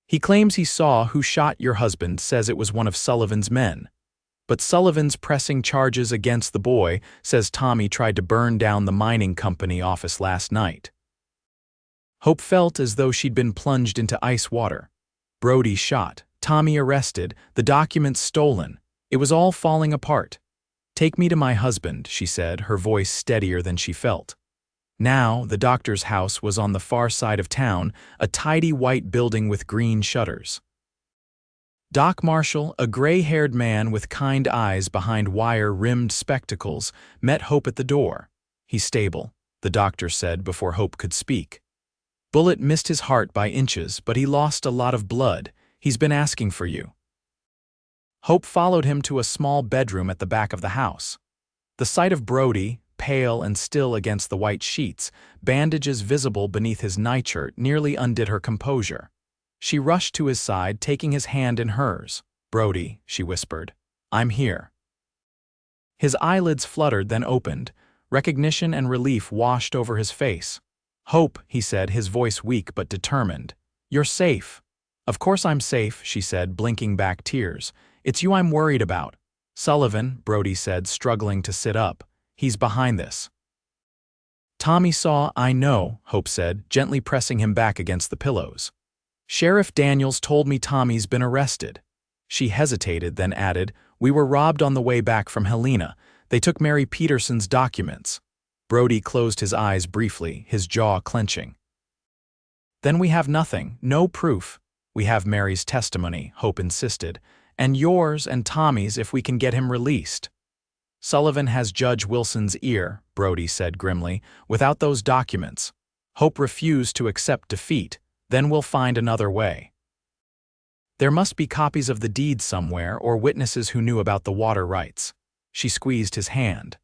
He claims he saw who shot your husband, says it was one of Sullivan's men. But Sullivan's pressing charges against the boy, says Tommy tried to burn down the mining company office last night. Hope felt as though she'd been plunged into ice water. Brody shot, Tommy arrested, the documents stolen. It was all falling apart. Take me to my husband, she said, her voice steadier than she felt. Now, the doctor's house was on the far side of town, a tidy white building with green shutters. Doc Marshall, a gray-haired man with kind eyes behind wire-rimmed spectacles, met Hope at the door. He's stable, the doctor said before Hope could speak. Bullet missed his heart by inches, but he lost a lot of blood. He's been asking for you. Hope followed him to a small bedroom at the back of the house. The sight of Brody, pale and still against the white sheets, bandages visible beneath his nightshirt, nearly undid her composure. She rushed to his side, taking his hand in hers. Brody, she whispered, I'm here. His eyelids fluttered, then opened. Recognition and relief washed over his face. Hope, he said, his voice weak but determined. You're safe. Of course I'm safe, she said, blinking back tears. It's you I'm worried about. Sullivan, Brody said, struggling to sit up. He's behind this. Tommy saw, I know, Hope said, gently pressing him back against the pillows. Sheriff Daniels told me Tommy's been arrested. She hesitated, then added, we were robbed on the way back from Helena. They took Mary Peterson's documents. Brody closed his eyes briefly, his jaw clenching. Then we have nothing, no proof. We have Mary's testimony, Hope insisted, and yours and Tommy's if we can get him released. Sullivan has Judge Wilson's ear, Brody said grimly, without those documents. Hope refused to accept defeat, then we'll find another way. There must be copies of the deed somewhere or witnesses who knew about the water rights. She squeezed his hand.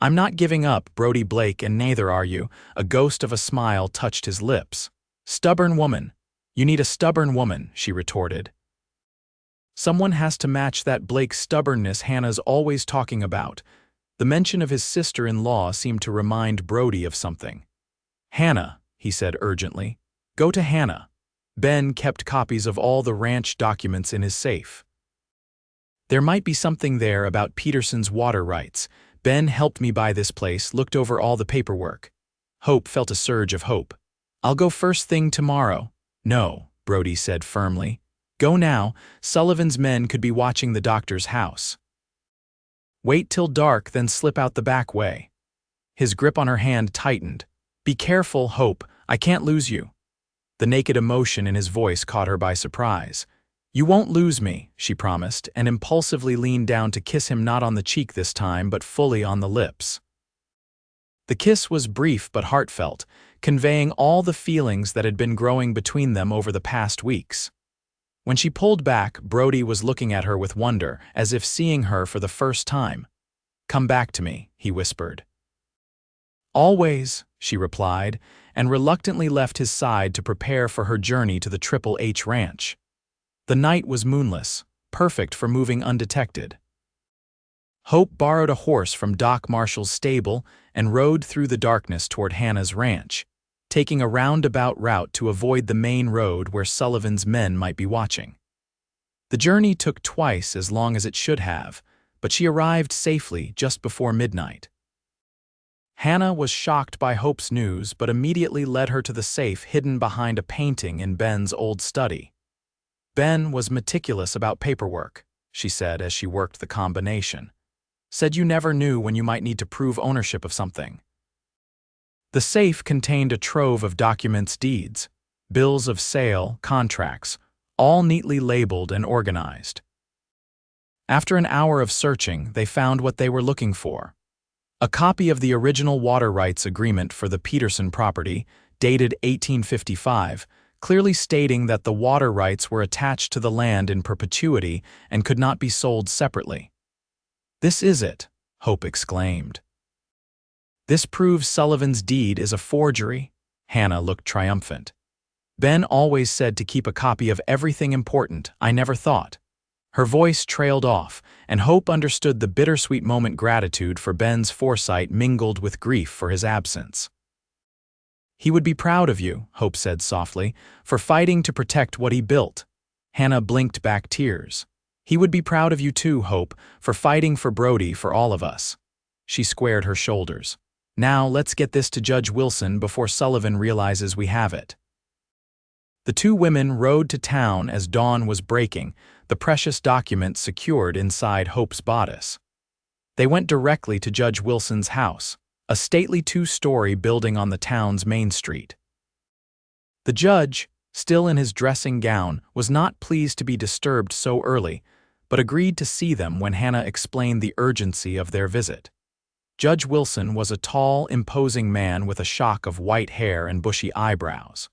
I'm not giving up, Brody Blake, and neither are you. A ghost of a smile touched his lips. Stubborn woman. You need a stubborn woman, she retorted. Someone has to match that Blake's stubbornness Hannah's always talking about. The mention of his sister-in-law seemed to remind Brody of something. Hannah, he said urgently. Go to Hannah. Ben kept copies of all the ranch documents in his safe. There might be something there about Peterson's water rights. Ben helped me buy this place, looked over all the paperwork. Hope felt a surge of hope. I'll go first thing tomorrow. No, Brody said firmly. Go now. Sullivan's men could be watching the doctor's house. Wait till dark, then slip out the back way. His grip on her hand tightened. Be careful, Hope. I can't lose you. The naked emotion in his voice caught her by surprise. You won't lose me, she promised, and impulsively leaned down to kiss him, not on the cheek this time, but fully on the lips. The kiss was brief but heartfelt, conveying all the feelings that had been growing between them over the past weeks. When she pulled back, Brody was looking at her with wonder, as if seeing her for the first time. Come back to me, he whispered. Always, she replied, and reluctantly left his side to prepare for her journey to the Triple H Ranch. The night was moonless, perfect for moving undetected. Hope borrowed a horse from Doc Marshall's stable and rode through the darkness toward Hannah's ranch, taking a roundabout route to avoid the main road where Sullivan's men might be watching. The journey took twice as long as it should have, but she arrived safely just before midnight. Hannah was shocked by Hope's news but immediately led her to the safe hidden behind a painting in Ben's old study. Ben was meticulous about paperwork, she said as she worked the combination. Said you never knew when you might need to prove ownership of something. The safe contained a trove of documents, deeds, bills of sale, contracts, all neatly labeled and organized. After an hour of searching, they found what they were looking for. A copy of the original water rights agreement for the Peterson property, dated 1855, clearly stating that the water rights were attached to the land in perpetuity and could not be sold separately. "This is it," Hope exclaimed. "This proves Sullivan's deed is a forgery." Hannah looked triumphant. "Ben always said to keep a copy of everything important. I never thought." Her voice trailed off, and Hope understood the bittersweet moment. Gratitude for Ben's foresight mingled with grief for his absence. "He would be proud of you," Hope said softly, "for fighting to protect what he built." Hannah blinked back tears. "He would be proud of you too, Hope, for fighting for Brody, for all of us." She squared her shoulders. "Now let's get this to Judge Wilson before Sullivan realizes we have it." The two women rode to town as dawn was breaking, the precious document secured inside Hope's bodice. They went directly to Judge Wilson's house, a stately two-story building on the town's main street. The judge, still in his dressing gown, was not pleased to be disturbed so early, but agreed to see them when Hannah explained the urgency of their visit. Judge Wilson was a tall, imposing man with a shock of white hair and bushy eyebrows.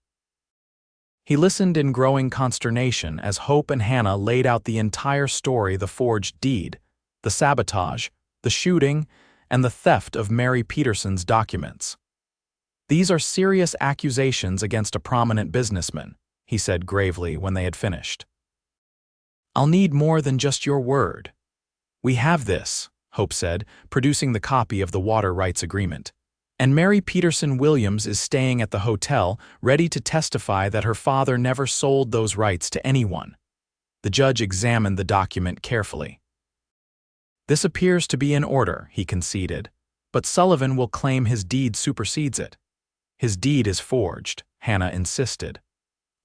He listened in growing consternation as Hope and Hannah laid out the entire story: the forged deed, the sabotage, the shooting, and the theft of Mary Peterson's documents. "These are serious accusations against a prominent businessman," he said gravely when they had finished. "I'll need more than just your word." "We have this," Hope said, producing the copy of the water rights agreement. "And Mary Peterson Williams is staying at the hotel, ready to testify that her father never sold those rights to anyone." The judge examined the document carefully. "This appears to be in order," he conceded, "but Sullivan will claim his deed supersedes it." "His deed is forged," Hannah insisted.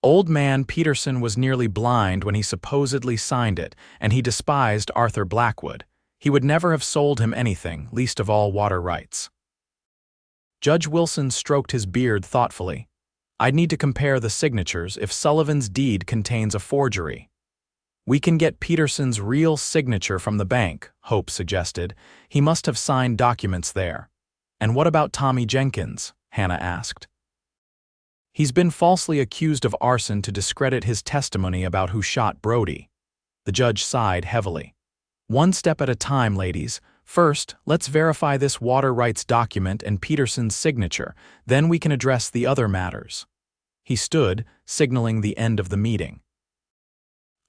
"Old man Peterson was nearly blind when he supposedly signed it, and he despised Arthur Blackwood. He would never have sold him anything, least of all water rights." Judge Wilson stroked his beard thoughtfully. "I'd need to compare the signatures if Sullivan's deed contains a forgery." "We can get Peterson's real signature from the bank," Hope suggested. "He must have signed documents there." "And what about Tommy Jenkins?" Hannah asked. "He's been falsely accused of arson to discredit his testimony about who shot Brody." The judge sighed heavily. "One step at a time, ladies. First, let's verify this water rights document and Peterson's signature, then we can address the other matters." He stood, signaling the end of the meeting.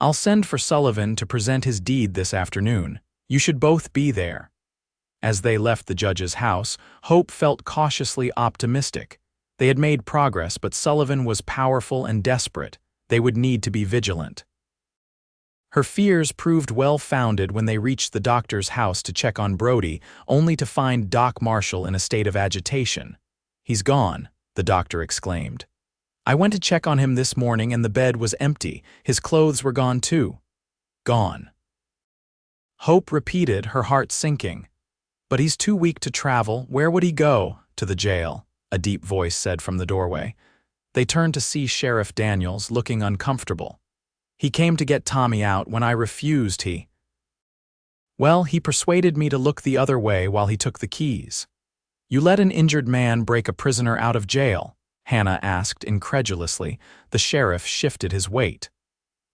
"I'll send for Sullivan to present his deed this afternoon. You should both be there." As they left the judge's house, Hope felt cautiously optimistic. They had made progress, but Sullivan was powerful and desperate. They would need to be vigilant. Her fears proved well-founded when they reached the doctor's house to check on Brody, only to find Doc Marshall in a state of agitation. "He's gone," the doctor exclaimed. "I went to check on him this morning and the bed was empty. His clothes were gone too." "Gone." Hope repeated, her heart sinking. "But he's too weak to travel. Where would he go?" "To the jail," a deep voice said from the doorway. They turned to see Sheriff Daniels, looking uncomfortable. "He came to get Tommy out. When I refused, Well, he persuaded me to look the other way while he took the keys." "You let an injured man break a prisoner out of jail?" Hannah asked incredulously. The sheriff shifted his weight.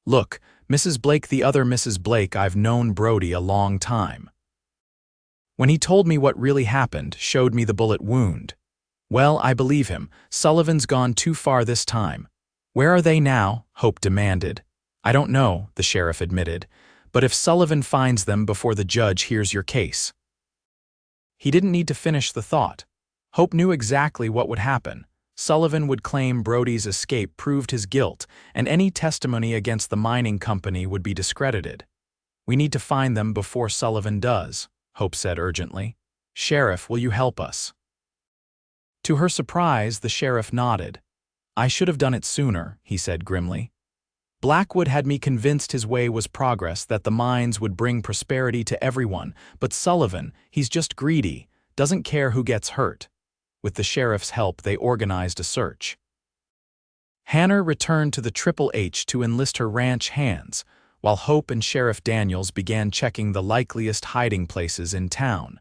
"Look, Mrs. Blake, the other Mrs. Blake, I've known Brody a long time. When he told me what really happened, showed me the bullet wound. Well, I believe him. Sullivan's gone too far this time." "Where are they now?" Hope demanded. "I don't know," the sheriff admitted, "but if Sullivan finds them before the judge hears your case." He didn't need to finish the thought. Hope knew exactly what would happen. Sullivan would claim Brody's escape proved his guilt, and any testimony against the mining company would be discredited. "We need to find them before Sullivan does," Hope said urgently. "Sheriff, will you help us?" To her surprise, the sheriff nodded. "I should have done it sooner," he said grimly. "Blackwood had me convinced his way was progress, that the mines would bring prosperity to everyone, but Sullivan, he's just greedy, doesn't care who gets hurt." With the sheriff's help, they organized a search. Hannah returned to the Triple H to enlist her ranch hands. while Hope and Sheriff Daniels began checking the likeliest hiding places in town.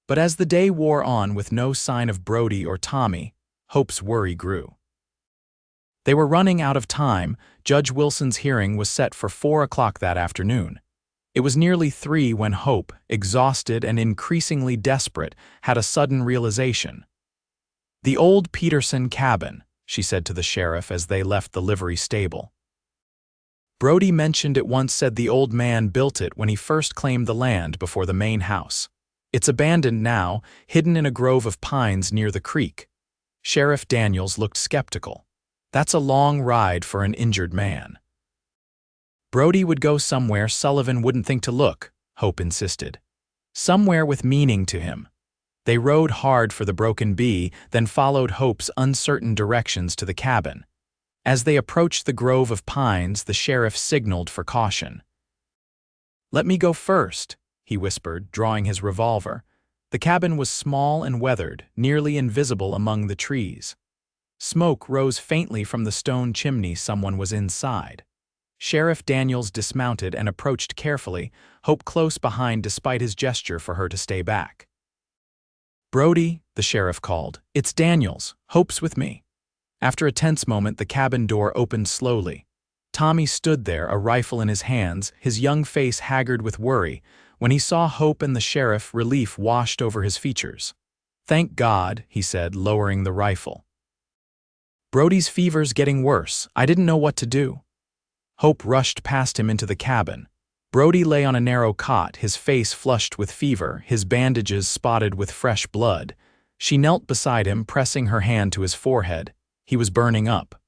But as the day wore on with no sign of Brody or Tommy, Hope's worry grew. They were running out of time. Judge Wilson's hearing was set for 4 o'clock that afternoon. It was nearly 3 when Hope, exhausted and increasingly desperate, had a sudden realization. "The old Peterson cabin," she said to the sheriff as they left the livery stable. "Brody mentioned it once said the old man built it when he first claimed the land before the main house. It's abandoned now, hidden in a grove of pines near the creek." Sheriff Daniels looked skeptical. "That's a long ride for an injured man." "Brody would go somewhere Sullivan wouldn't think to look," Hope insisted. "Somewhere with meaning to him." They rode hard for the Broken Bee, then followed Hope's uncertain directions to the cabin. As they approached the grove of pines, the sheriff signaled for caution. "Let me go first," he whispered, drawing his revolver. The cabin was small and weathered, nearly invisible among the trees. Smoke rose faintly from the stone chimney. Someone was inside. Sheriff Daniels dismounted and approached carefully, Hope close behind despite his gesture for her to stay back. "Brody," the sheriff called. "It's Daniels. Hope's with me." After a tense moment, the cabin door opened slowly. Tommy stood there, a rifle in his hands, his young face haggard with worry. When he saw Hope and the sheriff, relief washed over his features. "Thank God," he said, lowering the rifle. "Brody's fever's getting worse. I didn't know what to do." Hope rushed past him into the cabin. Brody lay on a narrow cot, his face flushed with fever, his bandages spotted with fresh blood. She knelt beside him, pressing her hand to his forehead. He was burning up.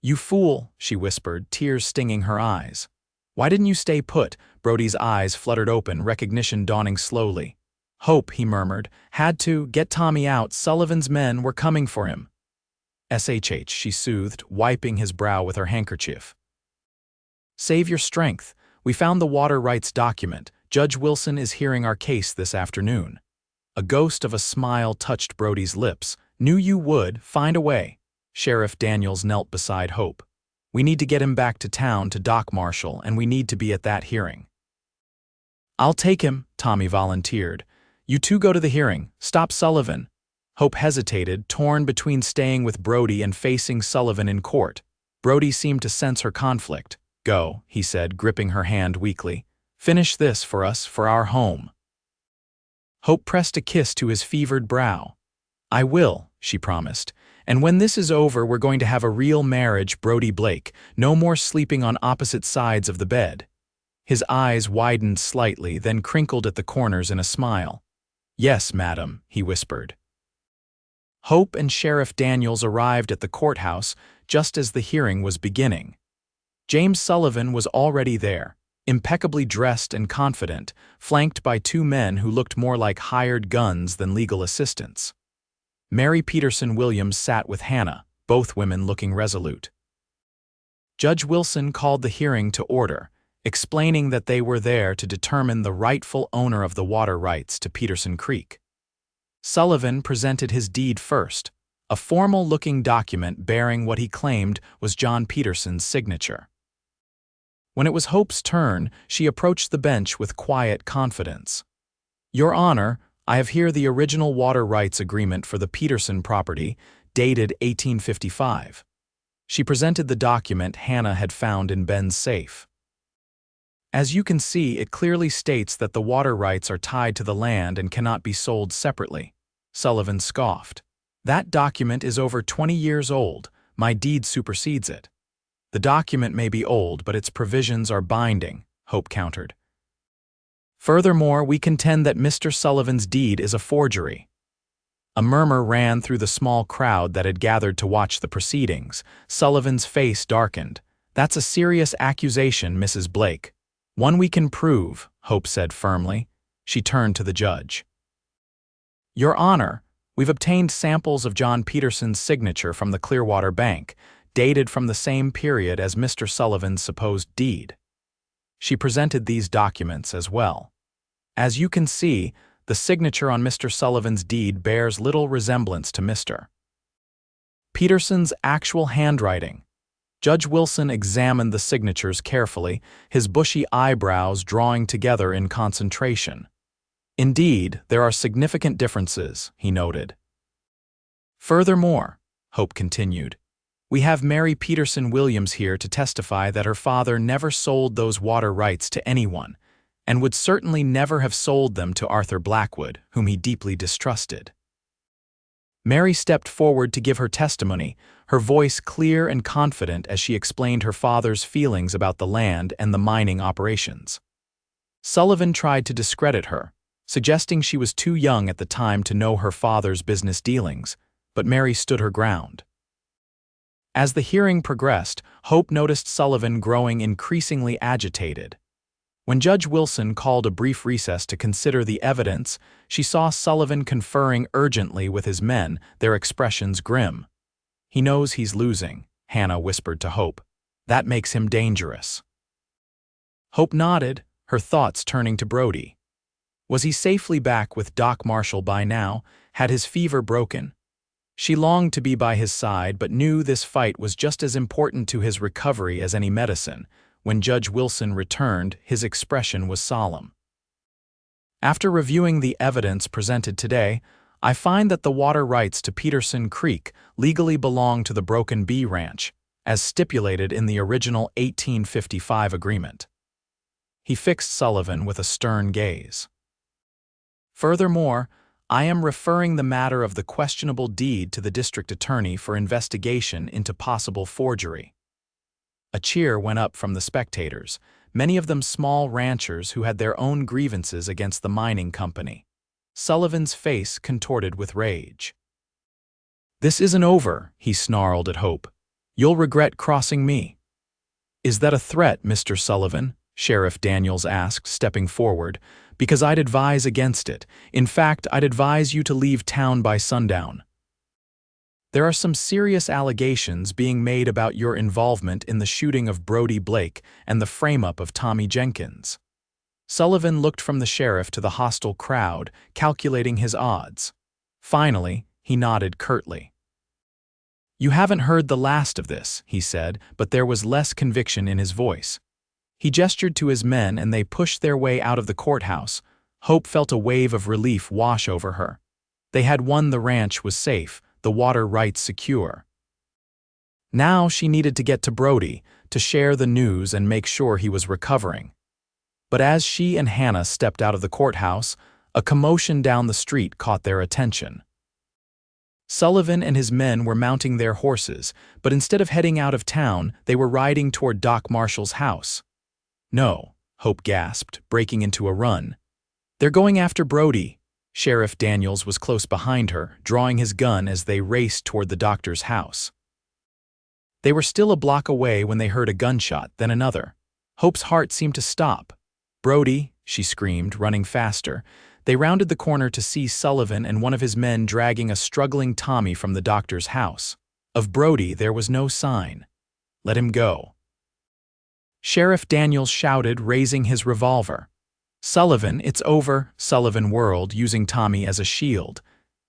"You fool," she whispered, tears stinging her eyes. "Why didn't you stay put?" Brody's eyes fluttered open, recognition dawning slowly. "Hope," he murmured, "had to get Tommy out. Sullivan's men were coming for him." "SHH," she soothed, wiping his brow with her handkerchief. "Save your strength. We found the water rights document. Judge Wilson is hearing our case this afternoon." A ghost of a smile touched Brody's lips. "Knew you would. Find a way." Sheriff Daniels knelt beside Hope. "We need to get him back to town to dock marshal, and we need to be at that hearing." "I'll take him," Tommy volunteered. "You two go to the hearing. Stop Sullivan." Hope hesitated, torn between staying with Brody and facing Sullivan in court. Brody seemed to sense her conflict. "Go," he said, gripping her hand weakly. "Finish this for us, for our home." Hope pressed a kiss to his fevered brow. "I will," she promised. "And when this is over, we're going to have a real marriage, Brody Blake. No more sleeping on opposite sides of the bed." His eyes widened slightly, then crinkled at the corners in a smile. "Yes, madam," he whispered. Hope and Sheriff Daniels arrived at the courthouse just as the hearing was beginning. James Sullivan was already there, impeccably dressed and confident, flanked by 2 men who looked more like hired guns than legal assistants. Mary Peterson Williams sat with Hannah, both women looking resolute. Judge Wilson called the hearing to order, explaining that they were there to determine the rightful owner of the water rights to Peterson Creek. Sullivan presented his deed first, a formal-looking document bearing what he claimed was John Peterson's signature. When it was Hope's turn, she approached the bench with quiet confidence. "Your Honor, I have here the original water rights agreement for the Peterson property, dated 1855. She presented the document Hannah had found in Ben's safe. "As you can see, it clearly states that the water rights are tied to the land and cannot be sold separately." Sullivan scoffed. "That document is over 20 years old. My deed supersedes it." "The document may be old, but its provisions are binding," Hope countered. "Furthermore, we contend that Mr. Sullivan's deed is a forgery." A murmur ran through the small crowd that had gathered to watch the proceedings. Sullivan's face darkened. "That's a serious accusation, Mrs. Blake." "One we can prove," Hope said firmly. She turned to the judge. "Your Honor, we've obtained samples of John Peterson's signature from the Clearwater Bank, dated from the same period as Mr. Sullivan's supposed deed." She presented these documents as well. "As you can see, the signature on Mr. Sullivan's deed bears little resemblance to Mr. Peterson's actual handwriting." Judge Wilson examined the signatures carefully, his bushy eyebrows drawing together in concentration. Indeed, there are significant differences, he noted. Furthermore, Hope continued, we have Mary Peterson Williams here to testify that her father never sold those water rights to anyone, and would certainly never have sold them to Arthur Blackwood, whom he deeply distrusted. Mary stepped forward to give her testimony, her voice clear and confident as she explained her father's feelings about the land and the mining operations. Sullivan tried to discredit her, suggesting she was too young at the time to know her father's business dealings, but Mary stood her ground. As the hearing progressed, Hope noticed Sullivan growing increasingly agitated. When Judge Wilson called a brief recess to consider the evidence, she saw Sullivan conferring urgently with his men, their expressions grim. He knows he's losing, Hannah whispered to Hope. That makes him dangerous. Hope nodded, her thoughts turning to Brody. Was he safely back with Doc Marshall by now? Had his fever broken? She longed to be by his side, but knew this fight was just as important to his recovery as any medicine. When Judge Wilson returned, his expression was solemn. After reviewing the evidence presented today, I find that the water rights to Peterson Creek legally belong to the Broken Bee Ranch, as stipulated in the original 1855 agreement. He fixed Sullivan with a stern gaze. Furthermore, I am referring the matter of the questionable deed to the district attorney for investigation into possible forgery. A cheer went up from the spectators, many of them small ranchers who had their own grievances against the mining company. Sullivan's face contorted with rage. "This isn't over," he snarled at Hope. "You'll regret crossing me." "Is that a threat, Mr. Sullivan?" Sheriff Daniels asked, stepping forward. "Because I'd advise against it. In fact, I'd advise you to leave town by sundown. There are some serious allegations being made about your involvement in the shooting of Brody Blake and the frame-up of Tommy Jenkins." Sullivan looked from the sheriff to the hostile crowd, calculating his odds. Finally, he nodded curtly. "You haven't heard the last of this," he said, but there was less conviction in his voice. He gestured to his men and they pushed their way out of the courthouse. Hope felt a wave of relief wash over her. They had won, the ranch was safe, the water rights secure. Now she needed to get to Brody, to share the news and make sure he was recovering. But as she and Hannah stepped out of the courthouse, a commotion down the street caught their attention. Sullivan and his men were mounting their horses, but instead of heading out of town, they were riding toward Doc Marshall's house. "No," Hope gasped, breaking into a run. "They're going after Brody." Sheriff Daniels was close behind her, drawing his gun as they raced toward the doctor's house. They were still a block away when they heard a gunshot, then another. Hope's heart seemed to stop. "Brody!" she screamed, running faster. They rounded the corner to see Sullivan and one of his men dragging a struggling Tommy from the doctor's house. Of Brody there was no sign. "Let him go." Sheriff Daniels shouted, raising his revolver. "Sullivan, it's over," Sullivan whirled, using Tommy as a shield.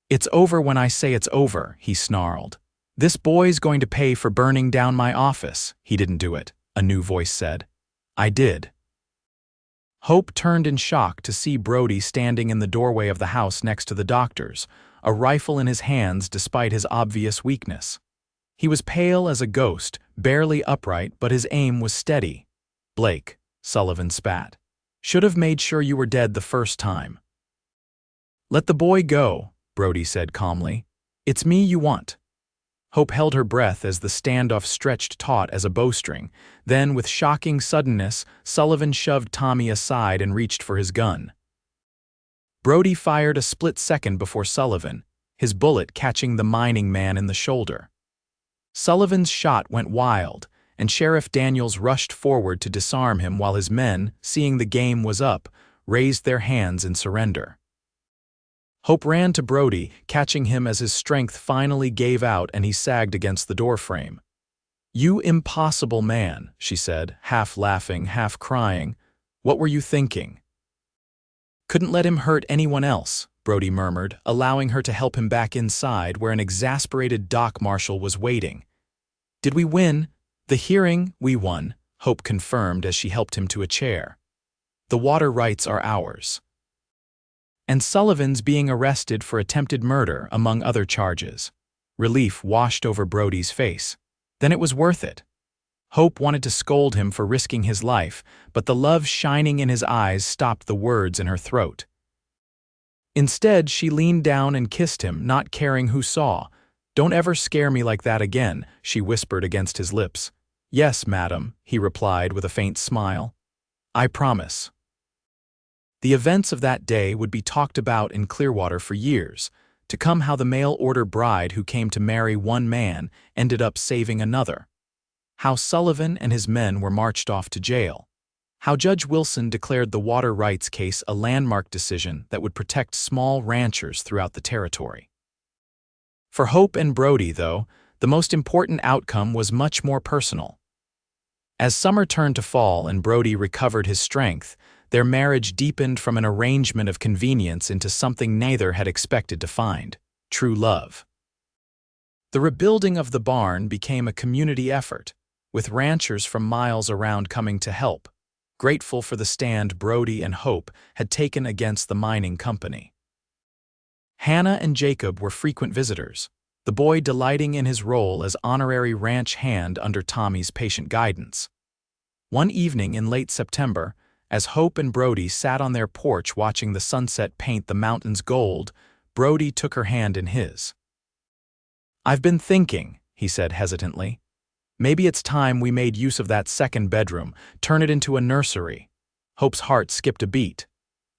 "It's over when I say it's over," he snarled. "This boy's going to pay for burning down my office." "He didn't do it," a new voice said. "I did." Hope turned in shock to see Brody standing in the doorway of the house next to the doctor's, a rifle in his hands despite his obvious weakness. He was pale as a ghost, barely upright, but his aim was steady. "Blake," Sullivan spat. "Should have made sure you were dead the first time." "Let the boy go," Brody said calmly. "It's me you want." Hope held her breath as the standoff stretched taut as a bowstring. Then, with shocking suddenness, Sullivan shoved Tommy aside and reached for his gun. Brody fired a split second before Sullivan, his bullet catching the mining man in the shoulder. Sullivan's shot went wild, and Sheriff Daniels rushed forward to disarm him while his men, seeing the game was up, raised their hands in surrender. Hope ran to Brody, catching him as his strength finally gave out and he sagged against the doorframe. "You impossible man," she said, half laughing, half crying. "What were you thinking?" "Couldn't let him hurt anyone else," Brody murmured, allowing her to help him back inside where an exasperated Doc Marshall was waiting. "Did we win? The hearing, we won, Hope confirmed as she helped him to a chair. The water rights are ours. And Sullivan's being arrested for attempted murder, among other charges. Relief washed over Brody's face. Then it was worth it. Hope wanted to scold him for risking his life, but the love shining in his eyes stopped the words in her throat. Instead, she leaned down and kissed him, not caring who saw. "Don't ever scare me like that again," she whispered against his lips. "Yes, madam," he replied with a faint smile. "I promise." The events of that day would be talked about in Clearwater for years, to come how the mail-order bride who came to marry one man ended up saving another. How Sullivan and his men were marched off to jail. How Judge Wilson declared the water rights case a landmark decision that would protect small ranchers throughout the territory. For Hope and Brody, though, the most important outcome was much more personal. As summer turned to fall and Brody recovered his strength, their marriage deepened from an arrangement of convenience into something neither had expected to find: true love. The rebuilding of the barn became a community effort, with ranchers from miles around coming to help, grateful for the stand Brody and Hope had taken against the mining company. Hannah and Jacob were frequent visitors, the boy delighting in his role as honorary ranch hand under Tommy's patient guidance. One evening in late September, as Hope and Brody sat on their porch watching the sunset paint the mountains gold, Brody took her hand in his. "I've been thinking," he said hesitantly. "Maybe it's time we made use of that second bedroom, turn it into a nursery." Hope's heart skipped a beat.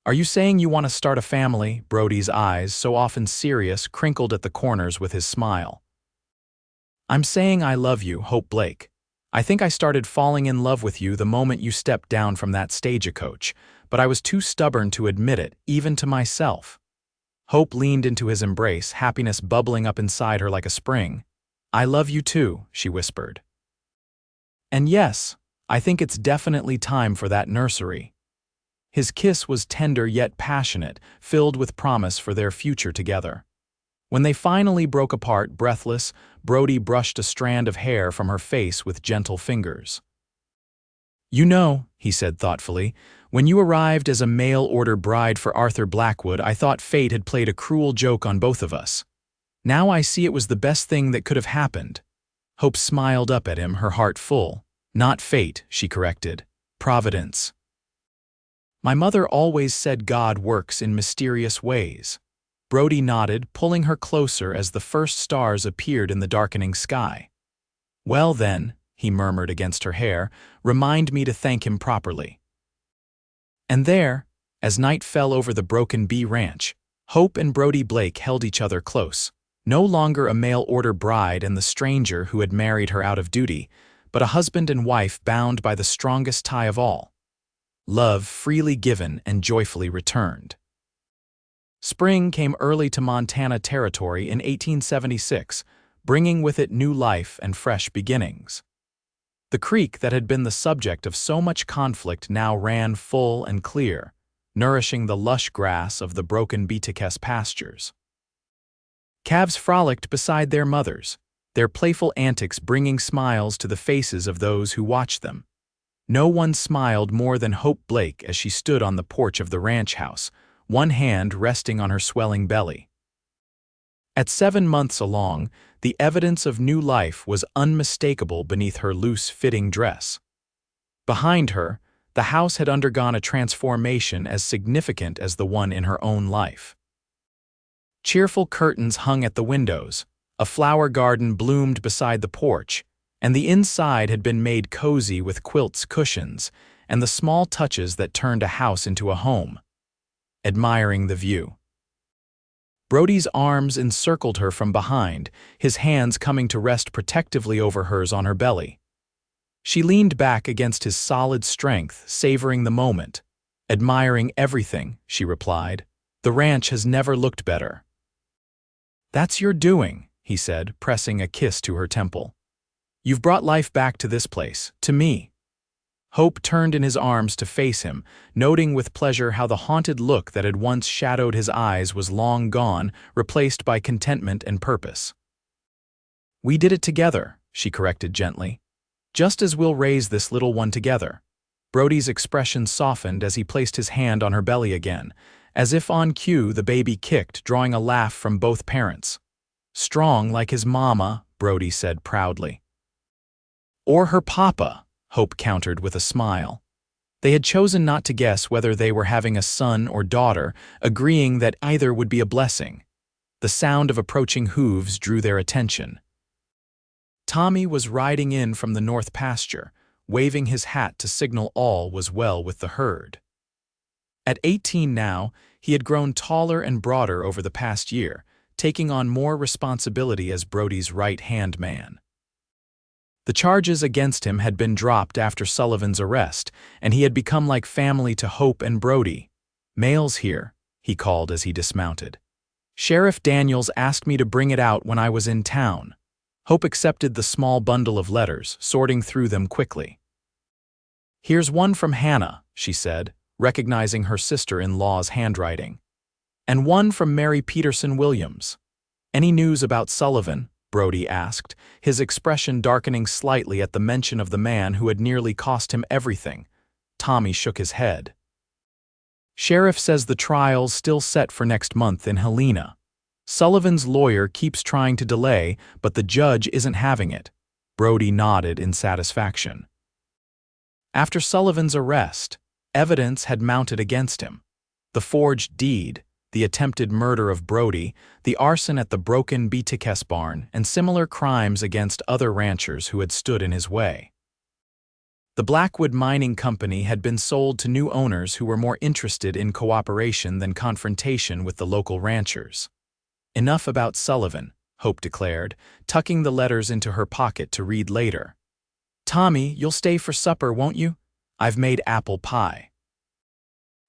"Are you saying you want to start a family?" Brody's eyes, so often serious, crinkled at the corners with his smile. "I'm saying I love you, Hope Blake. I think I started falling in love with you the moment you stepped down from that stagecoach, but I was too stubborn to admit it, even to myself." Hope leaned into his embrace, happiness bubbling up inside her like a spring. "I love you too," she whispered. "And yes, I think it's definitely time for that nursery." His kiss was tender yet passionate, filled with promise for their future together. When they finally broke apart, breathless, Brody brushed a strand of hair from her face with gentle fingers. "You know," he said thoughtfully, "when you arrived as a mail-order bride for Arthur Blackwood, I thought fate had played a cruel joke on both of us. Now I see it was the best thing that could have happened." Hope smiled up at him, her heart full. "Not fate," she corrected. "Providence. My mother always said God works in mysterious ways." Brody nodded, pulling her closer as the first stars appeared in the darkening sky. "Well then," he murmured against her hair, "remind me to thank him properly." And there, as night fell over the Broken Bee Ranch, Hope and Brody Blake held each other close, no longer a mail-order bride and the stranger who had married her out of duty, but a husband and wife bound by the strongest tie of all: love freely given and joyfully returned. Spring came early to Montana Territory in 1876, bringing with it new life and fresh beginnings. The creek that had been the subject of so much conflict now ran full and clear, nourishing the lush grass of the Broken Beeticus pastures. Calves frolicked beside their mothers, their playful antics bringing smiles to the faces of those who watched them. No one smiled more than Hope Blake as she stood on the porch of the ranch house, one hand resting on her swelling belly. At 7 months along, the evidence of new life was unmistakable beneath her loose-fitting dress. Behind her, the house had undergone a transformation as significant as the one in her own life. Cheerful curtains hung at the windows, a flower garden bloomed beside the porch, and the inside had been made cozy with quilts, cushions, and the small touches that turned a house into a home. Admiring the view, Brody's arms encircled her from behind, his hands coming to rest protectively over hers on her belly. She leaned back against his solid strength, savoring the moment. "Admiring everything," she replied. "The ranch has never looked better." "That's your doing," he said, pressing a kiss to her temple. "You've brought life back to this place, to me." Hope turned in his arms to face him, noting with pleasure how the haunted look that had once shadowed his eyes was long gone, replaced by contentment and purpose. "We did it together," she corrected gently. Just as we'll raise this little one together." Brody's expression softened as he placed his hand on her belly again. As if on cue, the baby kicked, drawing a laugh from both parents. "Strong like his mama," Brody said proudly. "Or her papa," Hope countered with a smile. They had chosen not to guess whether they were having a son or daughter, agreeing that either would be a blessing. The sound of approaching hooves drew their attention. Tommy was riding in from the north pasture, waving his hat to signal all was well with the herd. At 18 now, he had grown taller and broader over the past year, taking on more responsibility as Brody's right-hand man. The charges against him had been dropped after Sullivan's arrest, and he had become like family to Hope and Brody. "Mail's here," he called as he dismounted. "Sheriff Daniels asked me to bring it out when I was in town." Hope accepted the small bundle of letters, sorting through them quickly. "Here's one from Hannah," she said, recognizing her sister-in-law's handwriting. "And one from Mary Peterson Williams." "Any news about Sullivan?" Brody asked, his expression darkening slightly at the mention of the man who had nearly cost him everything. Tommy shook his head. "Sheriff says the trial's still set for next month in Helena. Sullivan's lawyer keeps trying to delay, but the judge isn't having it." Brody nodded in satisfaction. After Sullivan's arrest, evidence had mounted against him. The forged deed, the attempted murder of Brody, the arson at the broken BTK's barn, and similar crimes against other ranchers who had stood in his way. The Blackwood Mining Company had been sold to new owners who were more interested in cooperation than confrontation with the local ranchers. "Enough about Sullivan," Hope declared, tucking the letters into her pocket to read later. "Tommy, you'll stay for supper, won't you? I've made apple pie."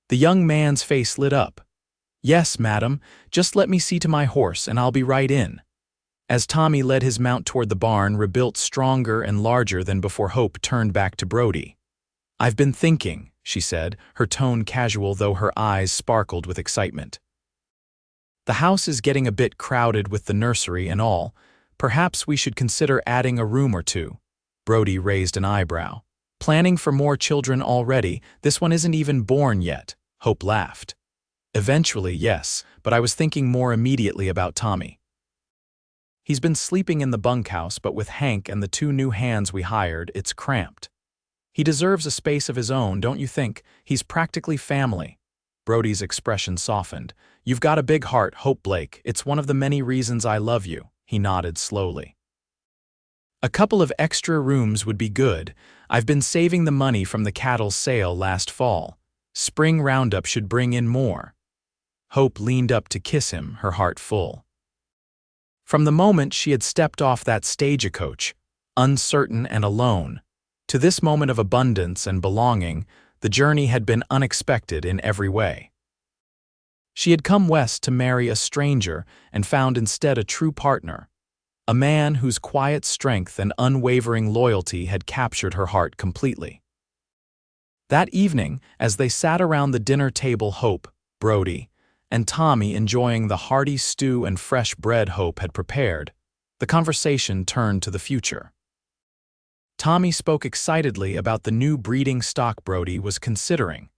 The young man's face lit up. "Yes, madam, just let me see to my horse and I'll be right in." As Tommy led his mount toward the barn, rebuilt stronger and larger than before, Hope turned back to Brody. "I've been thinking," she said, her tone casual though her eyes sparkled with excitement. "The house is getting a bit crowded with the nursery and all. Perhaps we should consider adding a room or two." Brody raised an eyebrow. "Planning for more children already? This one isn't even born yet." Hope laughed. "Eventually, yes, but I was thinking more immediately about Tommy. He's been sleeping in the bunkhouse, but with Hank and the 2 new hands we hired, it's cramped. He deserves a space of his own, don't you think? He's practically family." Brody's expression softened. "You've got a big heart, Hope Blake. It's one of the many reasons I love you." He nodded slowly. "A couple of extra rooms would be good. I've been saving the money from the cattle sale last fall. Spring roundup should bring in more." Hope leaned up to kiss him, her heart full. From the moment she had stepped off that stagecoach, uncertain and alone, to this moment of abundance and belonging, the journey had been unexpected in every way. She had come west to marry a stranger and found instead a true partner, a man whose quiet strength and unwavering loyalty had captured her heart completely. That evening, as they sat around the dinner table, Hope, Brody, and Tommy enjoying the hearty stew and fresh bread Hope had prepared, the conversation turned to the future. Tommy spoke excitedly about the new breeding stock Brody was considering,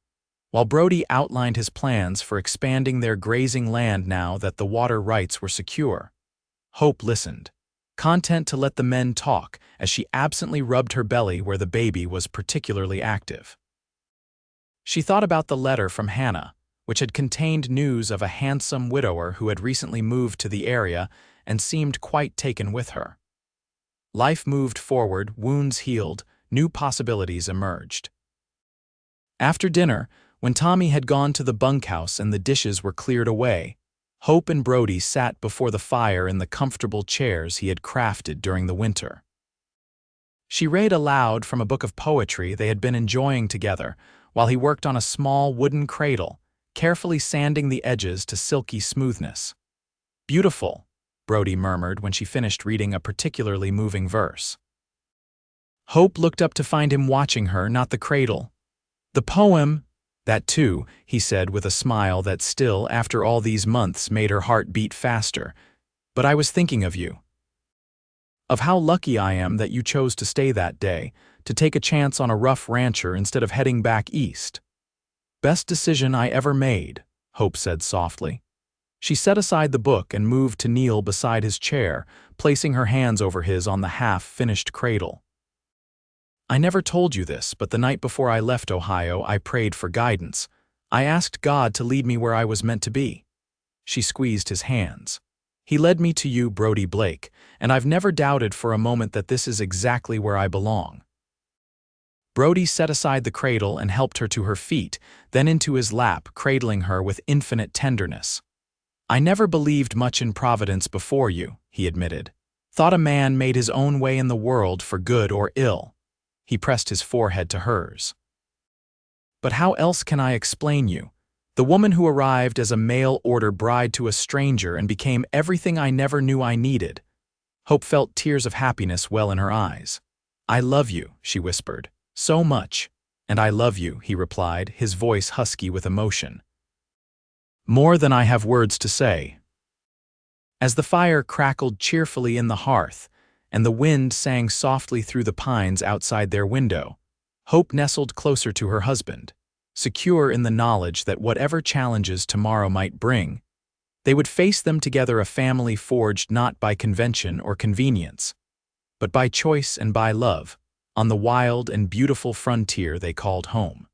while Brody outlined his plans for expanding their grazing land now that the water rights were secure. Hope listened, content to let the men talk as she absently rubbed her belly where the baby was particularly active. She thought about the letter from Hannah, which had contained news of a handsome widower who had recently moved to the area and seemed quite taken with her. Life moved forward, wounds healed, new possibilities emerged. After dinner, when Tommy had gone to the bunkhouse and the dishes were cleared away, Hope and Brody sat before the fire in the comfortable chairs he had crafted during the winter. She read aloud from a book of poetry they had been enjoying together while he worked on a small wooden cradle, carefully sanding the edges to silky smoothness. "Beautiful," Brody murmured when she finished reading a particularly moving verse. Hope looked up to find him watching her, not the cradle. "The poem—" "That too," he said with a smile that still, after all these months, made her heart beat faster. "But I was thinking of you." Of how lucky I am that you chose to stay that day, to take a chance on a rough rancher instead of heading back east. Best decision I ever made, Hope said softly. She set aside the book and moved to kneel beside his chair, placing her hands over his on the half-finished cradle. I never told you this, but the night before I left Ohio, I prayed for guidance. I asked God to lead me where I was meant to be. She squeezed his hands. He led me to you, Brody Blake, and I've never doubted for a moment that this is exactly where I belong. Brody set aside the cradle and helped her to her feet, then into his lap, cradling her with infinite tenderness. I never believed much in Providence before you, he admitted. Thought a man made his own way in the world for good or ill. He pressed his forehead to hers. But how else can I explain you? The woman who arrived as a mail-order bride to a stranger and became everything I never knew I needed. Hope felt tears of happiness well in her eyes. I love you, she whispered. So much. And I love you, he replied, his voice husky with emotion. More than I have words to say. As the fire crackled cheerfully in the hearth, and the wind sang softly through the pines outside their window, Hope nestled closer to her husband, secure in the knowledge that whatever challenges tomorrow might bring, they would face them together, a family forged not by convention or convenience, but by choice and by love, on the wild and beautiful frontier they called home.